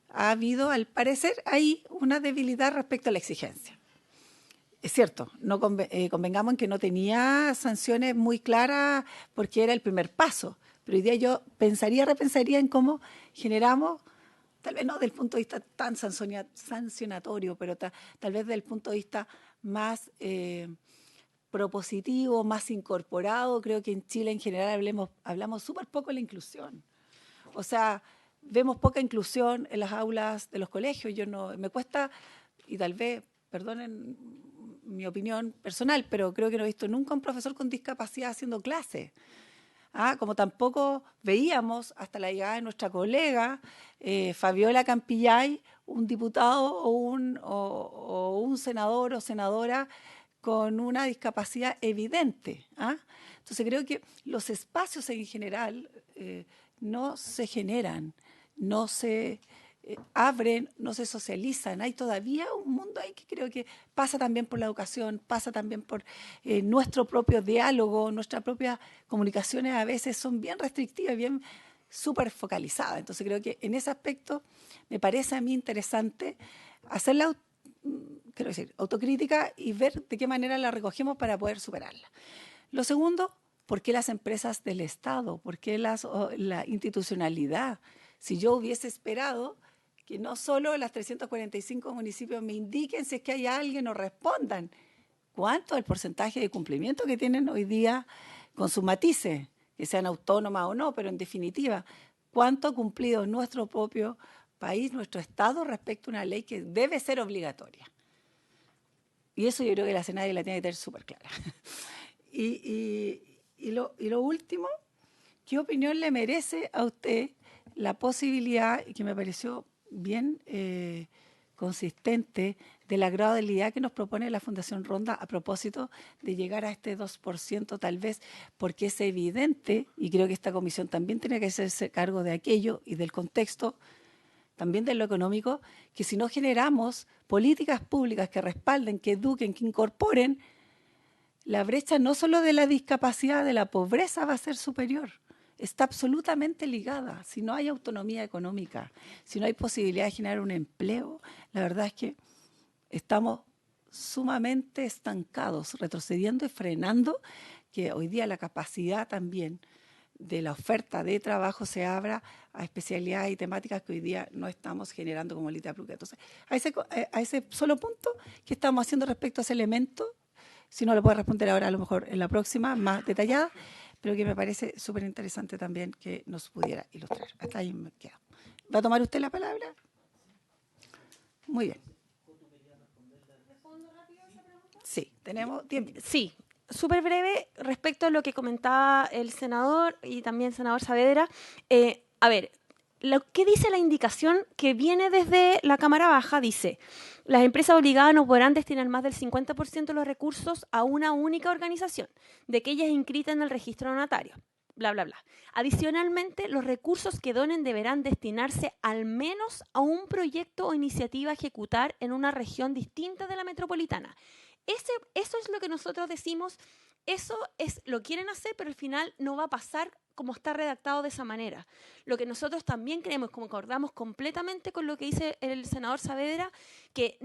A: ha habido, al parecer, ahí una debilidad respecto a la exigencia. Es cierto, no convengamos en que no tenía sanciones muy claras porque era el primer paso, pero hoy día yo repensaría en cómo generamos, tal vez no desde el punto de vista tan sancionatorio, pero tal vez desde el punto de vista más propositivo, más incorporado. Creo que en Chile en general hablamos súper poco de la inclusión. O sea, vemos poca inclusión en las aulas de los colegios. Me cuesta, y tal vez, perdonen mi opinión personal, pero creo que no he visto nunca un profesor con discapacidad haciendo clases. Como tampoco veíamos hasta la llegada de nuestra colega Fabiola Campillay, un diputado o un senador o senadora con una discapacidad evidente. Entonces creo que los espacios en general no se generan, no se abren, no se socializan. Hay todavía un mundo ahí que creo que pasa también por la educación, pasa también por nuestro propio diálogo, nuestras propias comunicaciones a veces son bien restrictivas, bien súper focalizadas. Entonces creo que en ese aspecto me parece a mí interesante hacer la autocrítica y ver de qué manera la recogemos para poder superarla. Lo segundo, ¿por qué las empresas del Estado? ¿Por qué la institucionalidad? Si yo hubiese esperado que no solo las 345 municipios me indiquen si es que hay alguien o respondan, ¿cuánto es el porcentaje de cumplimiento que tienen hoy día con sus matices, que sean autónomas o no, pero en definitiva, cuánto ha cumplido nuestro propio país, nuestro Estado, respecto a una ley que debe ser obligatoria? Y eso yo creo que la SENADI la tiene que tener súper clara. Y lo último, ¿qué opinión le merece a usted la posibilidad, y que me pareció bien consistente, de la gradualidad que nos propone la Fundación Ronda a propósito de llegar a este 2%, tal vez porque es evidente, y creo que esta comisión también tiene que hacerse cargo de aquello y del contexto, también de lo económico, que si no generamos políticas públicas que respalden, que eduquen, que incorporen, la brecha no solo de la discapacidad, de la pobreza va a ser superior. Está absolutamente ligada. Si no hay autonomía económica, si no hay posibilidad de generar un empleo, la verdad es que estamos sumamente estancados, retrocediendo y frenando que hoy día la capacidad también de la oferta de trabajo se abra a especialidades y temáticas que hoy día no estamos generando como Lita Pluquet. Entonces, a ese solo punto, ¿qué estamos haciendo respecto a ese elemento? Si no lo puedo responder ahora, a lo mejor en la próxima, más detallada, pero que me parece súper interesante también que nos pudiera ilustrar. Hasta ahí me quedo. ¿Va a tomar usted la palabra? Muy bien. Sí, tenemos 10 minutos.
F: Sí, súper breve respecto a lo que comentaba el senador y también el senador Saavedra. A ver, lo que dice la indicación que viene desde la Cámara Baja dice: las empresas obligadas no podrán destinar más del 50% de los recursos a una única organización, de aquellas inscritas en el registro notario, bla, bla, bla. Adicionalmente, los recursos que donen deberán destinarse al menos a un proyecto o iniciativa a ejecutar en una región distinta de la metropolitana. Eso es lo que nosotros decimos, eso es lo quieren hacer, pero al final no va a pasar como está redactado de esa manera. Lo que nosotros también creemos, como acordamos completamente con lo que dice el senador Saavedra, que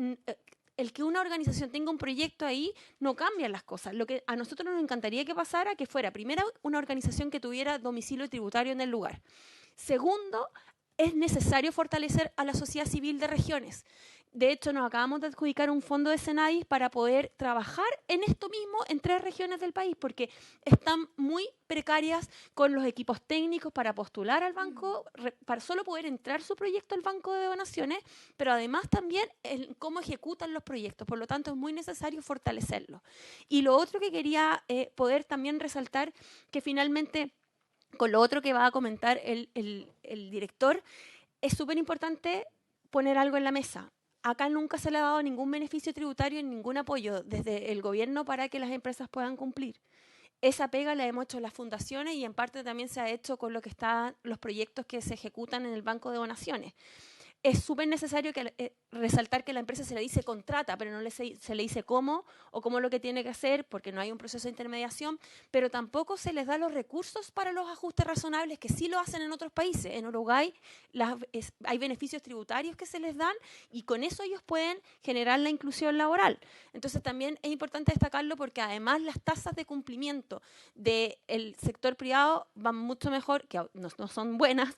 F: el que una organización tenga un proyecto ahí no cambia las cosas. Lo que a nosotros nos encantaría que pasara, que fuera, primero, una organización que tuviera domicilio tributario en el lugar. Segundo, es necesario fortalecer a la sociedad civil de regiones. De hecho, nos acabamos de adjudicar un fondo de Senadis para poder trabajar en esto mismo en 3 regiones del país, porque están muy precarias con los equipos técnicos para postular al banco, para solo poder entrar su proyecto al banco de donaciones, pero además también cómo ejecutan los proyectos. Por lo tanto, es muy necesario fortalecerlo. Y lo otro que quería poder también resaltar, que finalmente, con lo otro que va a comentar el director, es súper importante poner algo en la mesa. Acá nunca se le ha dado ningún beneficio tributario, ningún apoyo desde el gobierno para que las empresas puedan cumplir. Esa pega la hemos hecho las fundaciones y en parte también se ha hecho con lo que están los proyectos que se ejecutan en el banco de donaciones. Es súper necesario resaltar que la empresa se le dice contrata, pero no se le dice cómo o cómo lo que tiene que hacer, porque no hay un proceso de intermediación, pero tampoco se les da los recursos para los ajustes razonables, que sí lo hacen en otros países. En Uruguay hay beneficios tributarios que se les dan y con eso ellos pueden generar la inclusión laboral. Entonces también es importante destacarlo porque además las tasas de cumplimiento del sector privado van mucho mejor, que no son buenas,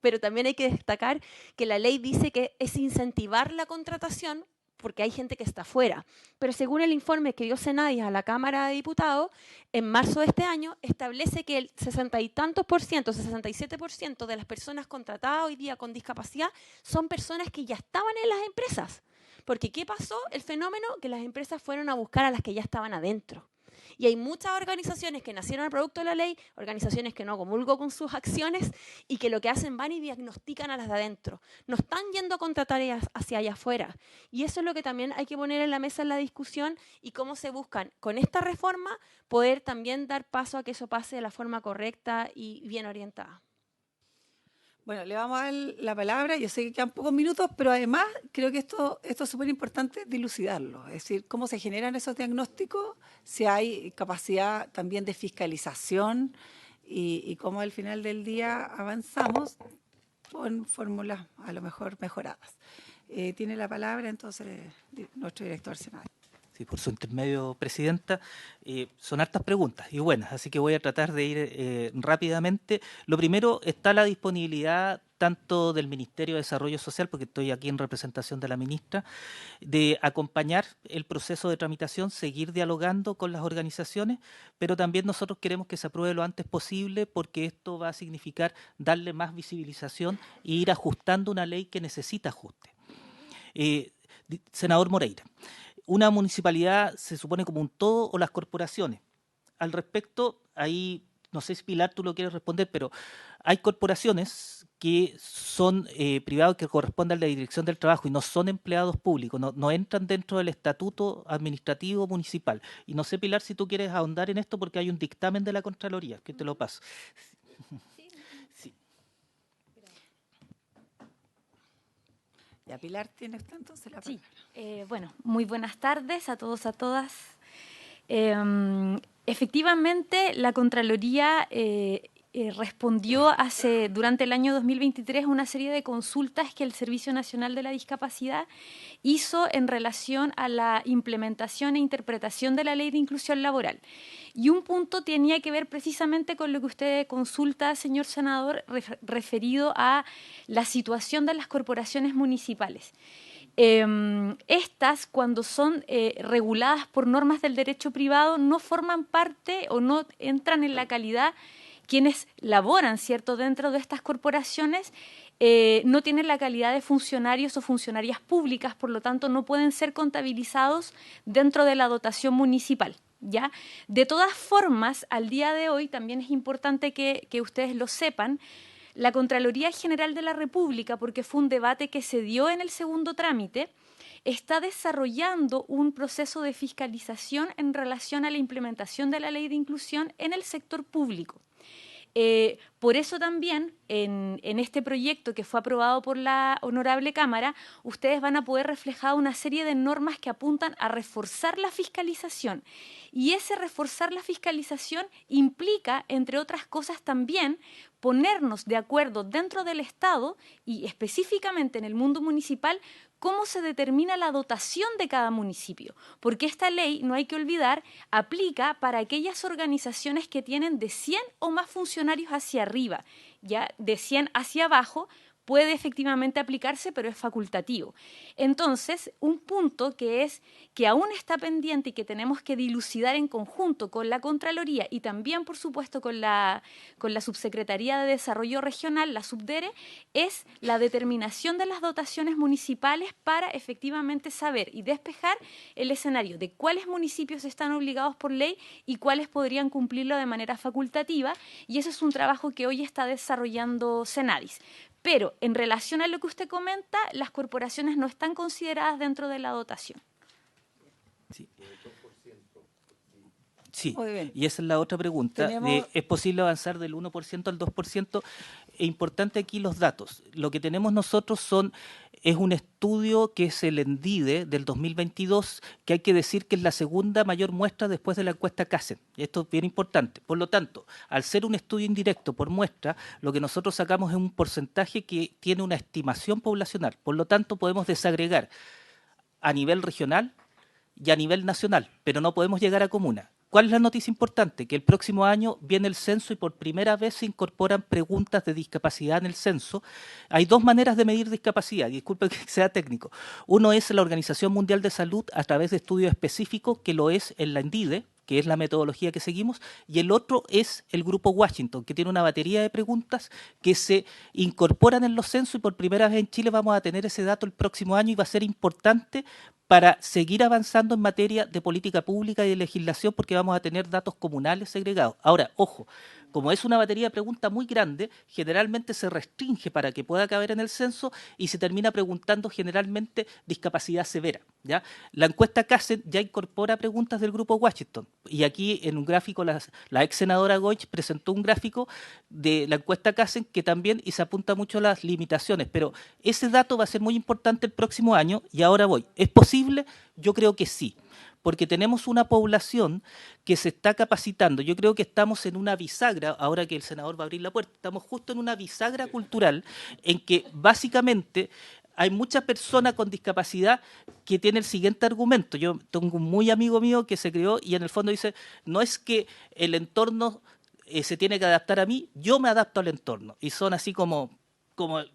F: pero también hay que destacar que la ley dice que es incentivar la contratación porque hay gente que está fuera. Pero según el informe que dio Senadis a la Cámara de Diputados, en marzo de este año establece que el 60 y tantos por ciento, 67% de las personas contratadas hoy día con discapacidad son personas que ya estaban en las empresas. Porque ¿qué pasó? El fenómeno que las empresas fueron a buscar a las que ya estaban adentro. Y hay muchas organizaciones que nacieron al producto de la ley, organizaciones que no comulgo con sus acciones y que lo que hacen van y diagnostican a las de adentro. No están yendo a contratar hacia allá afuera. Y eso es lo que también hay que poner en la mesa en la discusión y cómo se buscan con esta reforma poder también dar paso a que eso pase de la forma correcta y bien orientada.
A: Bueno, le vamos a dar la palabra. Yo sé que quedan pocos minutos, pero además creo que esto es súper importante dilucidarlo. Es decir, cómo se generan esos diagnósticos, si hay capacidad también de fiscalización y cómo al final del día avanzamos con fórmulas a lo mejor mejoradas. Tiene la palabra entonces nuestro director Senado.
D: Sí, por su intermedio, Presidenta. Son hartas preguntas y buenas, así que voy a tratar de ir rápidamente. Lo primero, está la disponibilidad tanto del Ministerio de Desarrollo Social, porque estoy aquí en representación de la ministra, de acompañar el proceso de tramitación, seguir dialogando con las organizaciones, pero también nosotros queremos que se apruebe lo antes posible porque esto va a significar darle más visibilización e ir ajustando una ley que necesita ajuste. Senador Moreira, una municipalidad se supone como un todo o las corporaciones. Al respecto, ahí, no sé si Pilar tú lo quieres responder, pero hay corporaciones que son privados que corresponden a la Dirección del Trabajo y no son empleados públicos, no entran dentro del estatuto administrativo municipal. Y no sé, Pilar, si tú quieres ahondar en esto porque hay un dictamen de la Contraloría, que te lo paso. Sí.
A: Ya, Pilar, ¿tienes entonces la palabra?
K: Sí, bueno, muy buenas tardes a todos, a todas. Efectivamente, la Contraloría respondió durante el año 2023 una serie de consultas que el Servicio Nacional de la Discapacidad hizo en relación a la implementación e interpretación de la Ley de Inclusión Laboral. Y un punto tenía que ver precisamente con lo que usted consulta, señor senador, referido a la situación de las corporaciones municipales. Estas, cuando son reguladas por normas del derecho privado, no forman parte o no entran en la calidad. Quienes laboran, ¿cierto?, dentro de estas corporaciones no tienen la calidad de funcionarios o funcionarias públicas, por lo tanto no pueden ser contabilizados dentro de la dotación municipal, ¿ya? De todas formas, al día de hoy también es importante que ustedes lo sepan, la Contraloría General de la República, porque fue un debate que se dio en el segundo trámite, está desarrollando un proceso de fiscalización en relación a la implementación de la Ley de Inclusión en el sector público. Por eso también en este proyecto que fue aprobado por la Honorable Cámara, ustedes van a poder reflejar una serie de normas que apuntan a reforzar la fiscalización. Y ese reforzar la fiscalización implica, entre otras cosas también, ponernos de acuerdo dentro del Estado y específicamente en el mundo municipal cómo se determina la dotación de cada municipio, porque esta ley, no hay que olvidar, aplica para aquellas organizaciones que tienen de 100 o más funcionarios hacia arriba, ya de 100 hacia abajo, puede efectivamente aplicarse, pero es facultativo. Entonces, un punto que es que aún está pendiente y que tenemos que dilucidar en conjunto con la Contraloría y también, por supuesto, con la Subsecretaría de Desarrollo Regional, la Subdere, es la determinación de las dotaciones municipales para efectivamente saber y despejar el escenario de cuáles municipios están obligados por ley y cuáles podrían cumplirlo de manera facultativa, y eso es un trabajo que hoy está desarrollando Senadis. Pero en relación a lo que usted comenta, las corporaciones no están consideradas dentro de la dotación.
D: Sí, y esa es la otra pregunta. ¿Es posible avanzar del 1% al 2%? Es importante aquí los datos. Lo que tenemos nosotros es un estudio que es el ENDIDE del 2022, que hay que decir que es la segunda mayor muestra después de la encuesta Casen. Esto es bien importante. Por lo tanto, al ser un estudio indirecto por muestra, lo que nosotros sacamos es un porcentaje que tiene una estimación poblacional. Por lo tanto, podemos desagregar a nivel regional y a nivel nacional, pero no podemos llegar a comuna. ¿Cuál es la noticia importante? Que el próximo año viene el censo y por primera vez se incorporan preguntas de discapacidad en el censo. Hay dos maneras de medir discapacidad, y disculpe que sea técnico. Uno es la Organización Mundial de Salud a través de estudios específicos, que lo es en la ENDIDE, que es la metodología que seguimos, y el otro es el Grupo Washington, que tiene una batería de preguntas que se incorporan en los censos, y por primera vez en Chile vamos a tener ese dato el próximo año y va a ser importante para seguir avanzando en materia de política pública y de legislación, porque vamos a tener datos comunales segregados. Ahora, ojo, como es una batería de preguntas muy grande, generalmente se restringe para que pueda caber en el censo y se termina preguntando generalmente discapacidad severa, ¿ya? La encuesta Casen ya incorpora preguntas del Grupo Washington, y aquí en un gráfico la ex senadora Goich presentó un gráfico de la encuesta Casen que también y se apunta mucho a las limitaciones, pero ese dato va a ser muy importante el próximo año. Y ahora voy, ¿es posible? Yo creo que sí, porque tenemos una población que se está capacitando. Yo creo que estamos en una bisagra, ahora que el senador va a abrir la puerta, estamos justo en una bisagra cultural en que básicamente hay muchas personas con discapacidad que tienen el siguiente argumento. Yo tengo un muy amigo mío que se crió y en el fondo dice, no es que el entorno se tiene que adaptar a mí, yo me adapto al entorno. Y son así como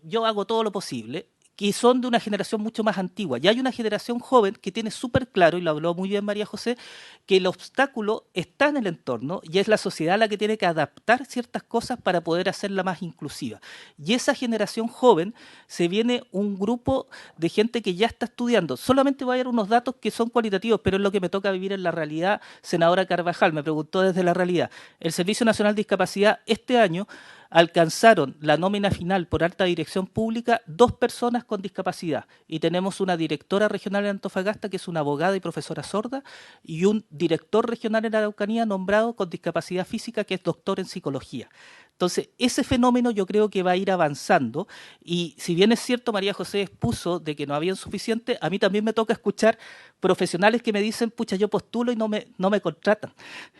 D: yo hago todo lo posible, que son de una generación mucho más antigua. Y hay una generación joven que tiene súper claro, y lo habló muy bien María José, que el obstáculo está en el entorno y es la sociedad la que tiene que adaptar ciertas cosas para poder hacerla más inclusiva. Y esa generación joven se viene un grupo de gente que ya está estudiando. Solamente voy a dar unos datos que son cualitativos, pero es lo que me toca vivir en la realidad. Senadora Carvajal me preguntó desde la realidad. El Servicio Nacional de Discapacidad este año alcanzaron la nómina final por alta dirección pública 2 personas con discapacidad, y tenemos una directora regional en Antofagasta que es una abogada y profesora sorda, y un director regional en Araucanía nombrado con discapacidad física que es doctor en psicología. Entonces, ese fenómeno yo creo que va a ir avanzando, y si bien es cierto, María José expuso de que no habían suficiente, a mí también me toca escuchar profesionales que me dicen, pucha, yo postulo y no me contratan,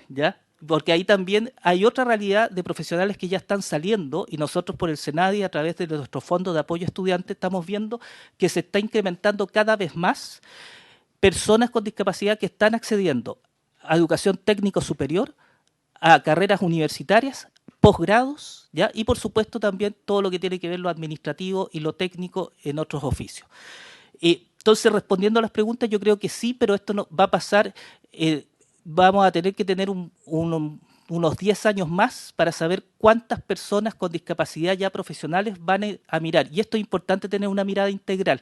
D: ¿ya? Porque ahí también hay otra realidad de profesionales que ya están saliendo, y nosotros por el Senadi, a través de nuestro fondo de apoyo a estudiantes, estamos viendo que se está incrementando cada vez más personas con discapacidad que están accediendo a educación técnico superior, a carreras universitarias, posgrados, ¿ya? Y por supuesto también todo lo que tiene que ver lo administrativo y lo técnico en otros oficios. Entonces, respondiendo a las preguntas, yo creo que sí, pero esto no va a pasar... vamos a tener que tener unos 10 años más para saber cuántas personas con discapacidad ya profesionales van a mirar. Y esto es importante, tener una mirada integral.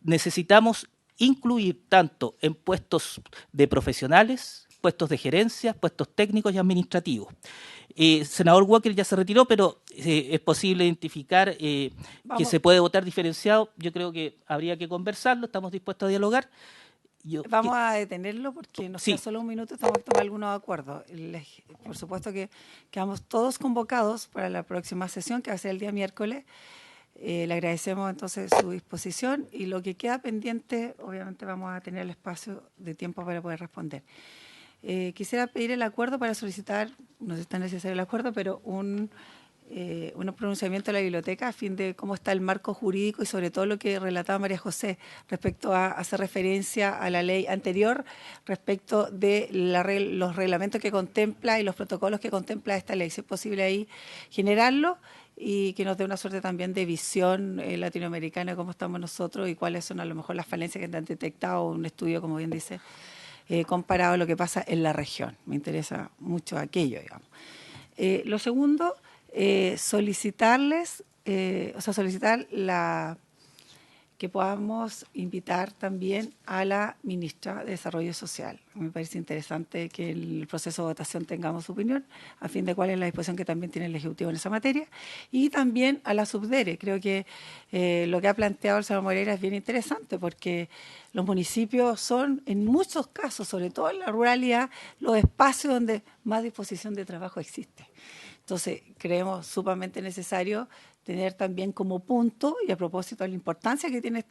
D: Necesitamos incluir tanto en puestos de profesionales, puestos de gerencia, puestos técnicos y administrativos. Senador Walker ya se retiró, pero es posible identificar que se puede votar diferenciado. Yo creo que habría que conversarlo, estamos dispuestos a dialogar.
A: Vamos a detenerlo porque nos queda solo un minuto, estamos que tomar algunos acuerdos. Por supuesto que quedamos todos convocados para la próxima sesión, que va a ser el día miércoles. Le agradecemos entonces su disposición, y lo que queda pendiente, obviamente vamos a tener el espacio de tiempo para poder responder. Quisiera pedir el acuerdo para solicitar, no es tan necesario el acuerdo, pero un unos pronunciamientos de la biblioteca a fin de cómo está el marco jurídico y sobre todo lo que relataba María José respecto a hacer referencia a la ley anterior respecto de los reglamentos que contempla y los protocolos que contempla esta ley. Si es posible ahí generarlo y que nos dé una suerte también de visión latinoamericana de cómo estamos nosotros y cuáles son a lo mejor las falencias que han detectado un estudio, como bien dice, comparado a lo que pasa en la región. Me interesa mucho aquello, digamos. Lo segundo, solicitar que podamos invitar también a la ministra de Desarrollo Social. Me parece interesante que en el proceso de votación tengamos su opinión, a fin de cuál es la disposición que también tiene el Ejecutivo en esa materia, y también a la Subdere. Creo que lo que ha planteado el señor Moreira es bien interesante, porque los municipios son, en muchos casos, sobre todo en la ruralidad, los espacios donde más disposición de trabajo existe. Entonces, creemos sumamente necesario tener también como punto, y a propósito de la importancia que tiene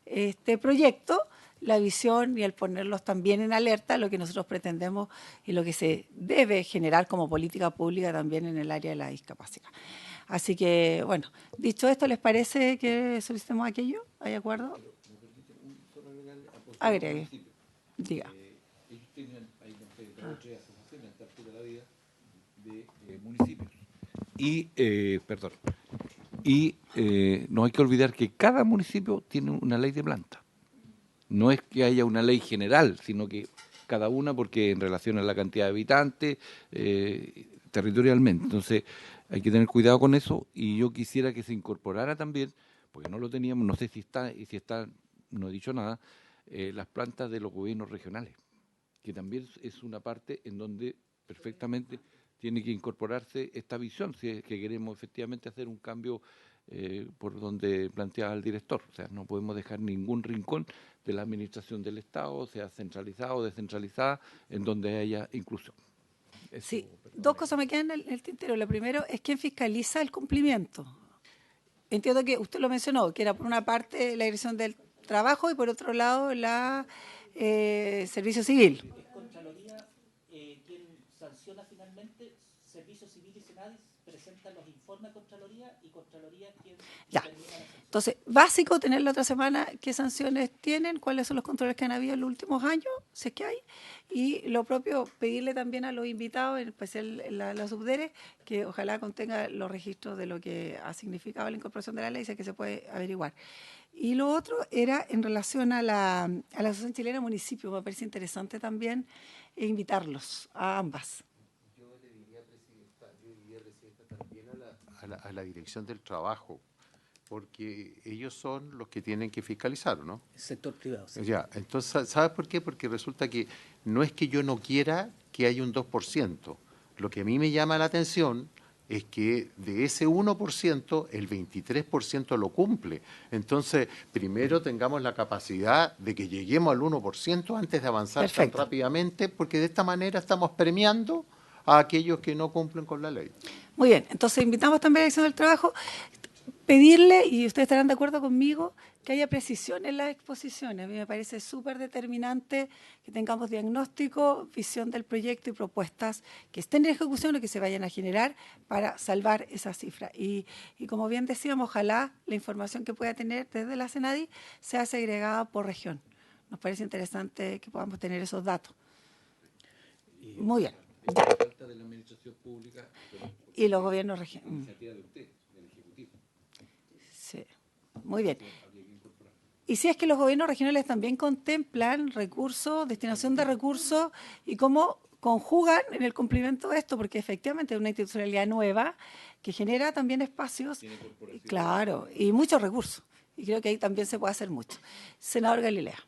A: este proyecto, la visión y el ponerlos también en alerta, lo que nosotros pretendemos y lo que se debe generar como política pública también en el área de la discapacidad. Así que, bueno, dicho esto, ¿les parece que solicitemos aquello? ¿Hay acuerdo? Agregue. Diga.
J: Ellos tienen ahí tres asociaciones hasta altura de la vida de municipios. No hay que olvidar que cada municipio tiene una ley de planta. No es que haya una ley general, sino que cada una, porque en relación a la cantidad de habitantes, territorialmente. Entonces, hay que tener cuidado con eso, y yo quisiera que se incorporara también, porque no lo teníamos, no sé si está, y si está, no he dicho nada, las plantas de los gobiernos regionales, que también es una parte en donde perfectamente tiene que incorporarse esta visión, si es que queremos efectivamente hacer un cambio por donde planteaba el director. O sea, no podemos dejar ningún rincón de la administración del Estado, sea centralizada o descentralizada, en donde haya inclusión. Eso,
A: sí, dos cosas me quedan en el tintero. Lo primero es quién fiscaliza el cumplimiento. Entiendo que usted lo mencionó, que era por una parte la Dirección del Trabajo y por otro lado la Servicio Civil.
D: Contraloría, quien sanciona finalmente, Servicio Civil y Senadis presentan los informes a Contraloría y Contraloría quien determina la sanción.
A: Entonces, básico, tener la otra semana qué sanciones tienen, cuáles son los controles que han habido en los últimos años, si es que hay, y lo propio, pedirle también a los invitados, en especial la Subdere, que ojalá contenga los registros de lo que ha significado la incorporación de la ley, si es que se puede averiguar. Y lo otro era en relación a la Asociación Chilena de Municipios. Me parece interesante también invitarlos a ambas.
H: Yo le diría, Presidenta, también a la Dirección del Trabajo, porque ellos son los que tienen que fiscalizar, ¿no?
D: El sector privado. Sí.
H: Ya, entonces, ¿sabes por qué? Porque resulta que no es que yo no quiera que haya un 2%. Lo que a mí me llama la atención es que de ese 1%, el 23% lo cumple. Entonces, primero tengamos la capacidad de que lleguemos al 1% antes de avanzar tan rápidamente, porque de esta manera estamos premiando a aquellos que no cumplen con la ley.
A: Muy bien, entonces invitamos también a la Dirección del Trabajo, pedirle, y ustedes estarán de acuerdo conmigo, que haya precisión en las exposiciones. A mí me parece súper determinante que tengamos diagnóstico, visión del proyecto y propuestas que estén en ejecución o que se vayan a generar para salvar esa cifra. Y como bien decíamos, ojalá la información que pueda tener desde la Senadi sea segregada por región. Nos parece interesante que podamos tener esos datos. Muy bien.
J: Falta de la administración pública
A: y los gobiernos regionales.
J: Iniciativa de usted, del Ejecutivo.
A: Sí, muy bien. Y si es que los gobiernos regionales también contemplan recursos, destinación de recursos y cómo conjugan en el cumplimiento de esto, porque efectivamente es una institucionalidad nueva que genera también espacios, claro, y muchos recursos. Y creo que ahí también se puede hacer mucho. Senador Galilea.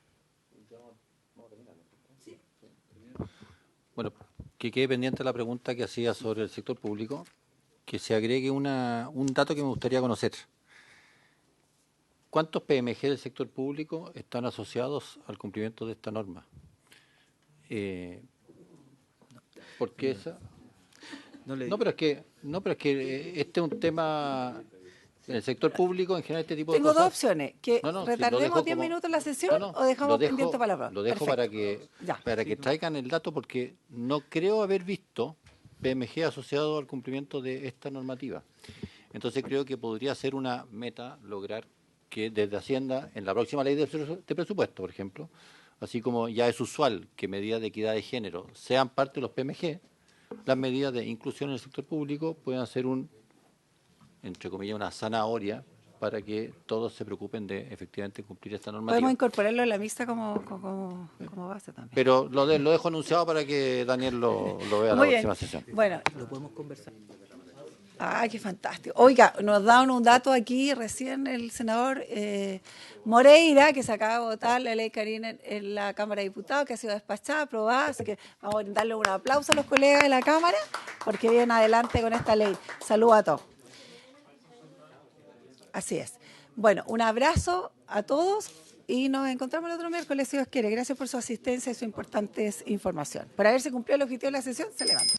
B: Bueno, que quede pendiente la pregunta que hacía sobre el sector público, que se agregue un dato que me gustaría conocer. ¿Cuántos PMG del sector público están asociados al cumplimiento de esta norma? ¿Por qué esa? No, pero es que este es un tema en el sector público en general, este tipo de cosas.
A: Tengo dos opciones, que retardemos 10 minutos la sesión o dejamos pendiente para la palabra.
B: Lo dejo para que traigan el dato, porque no creo haber visto PMG asociado al cumplimiento de esta normativa. Entonces creo que podría ser una meta lograr que desde Hacienda, en la próxima ley de presupuesto, por ejemplo, así como ya es usual que medidas de equidad de género sean parte de los PMG, las medidas de inclusión en el sector público puedan ser entre comillas, una zanahoria para que todos se preocupen de efectivamente cumplir esta normativa.
A: Podemos incorporarlo en la mixta como base también.
B: Pero lo dejo anunciado para que Daniel lo vea en la próxima sesión.
A: Bueno,
D: lo podemos conversar.
A: ¡Ay, qué fantástico! Oiga, nos daban un dato aquí recién el senador Moreira, que se acaba de votar la ley Karin en la Cámara de Diputados, que ha sido despachada, aprobada, así que vamos a darle un aplauso a los colegas de la Cámara, porque vienen adelante con esta ley. Saludos a todos. Así es. Bueno, un abrazo a todos y nos encontramos el otro miércoles, si Dios quiere. Gracias por su asistencia y su importante información. Por haberse cumplido el objetivo de la sesión, se levanta.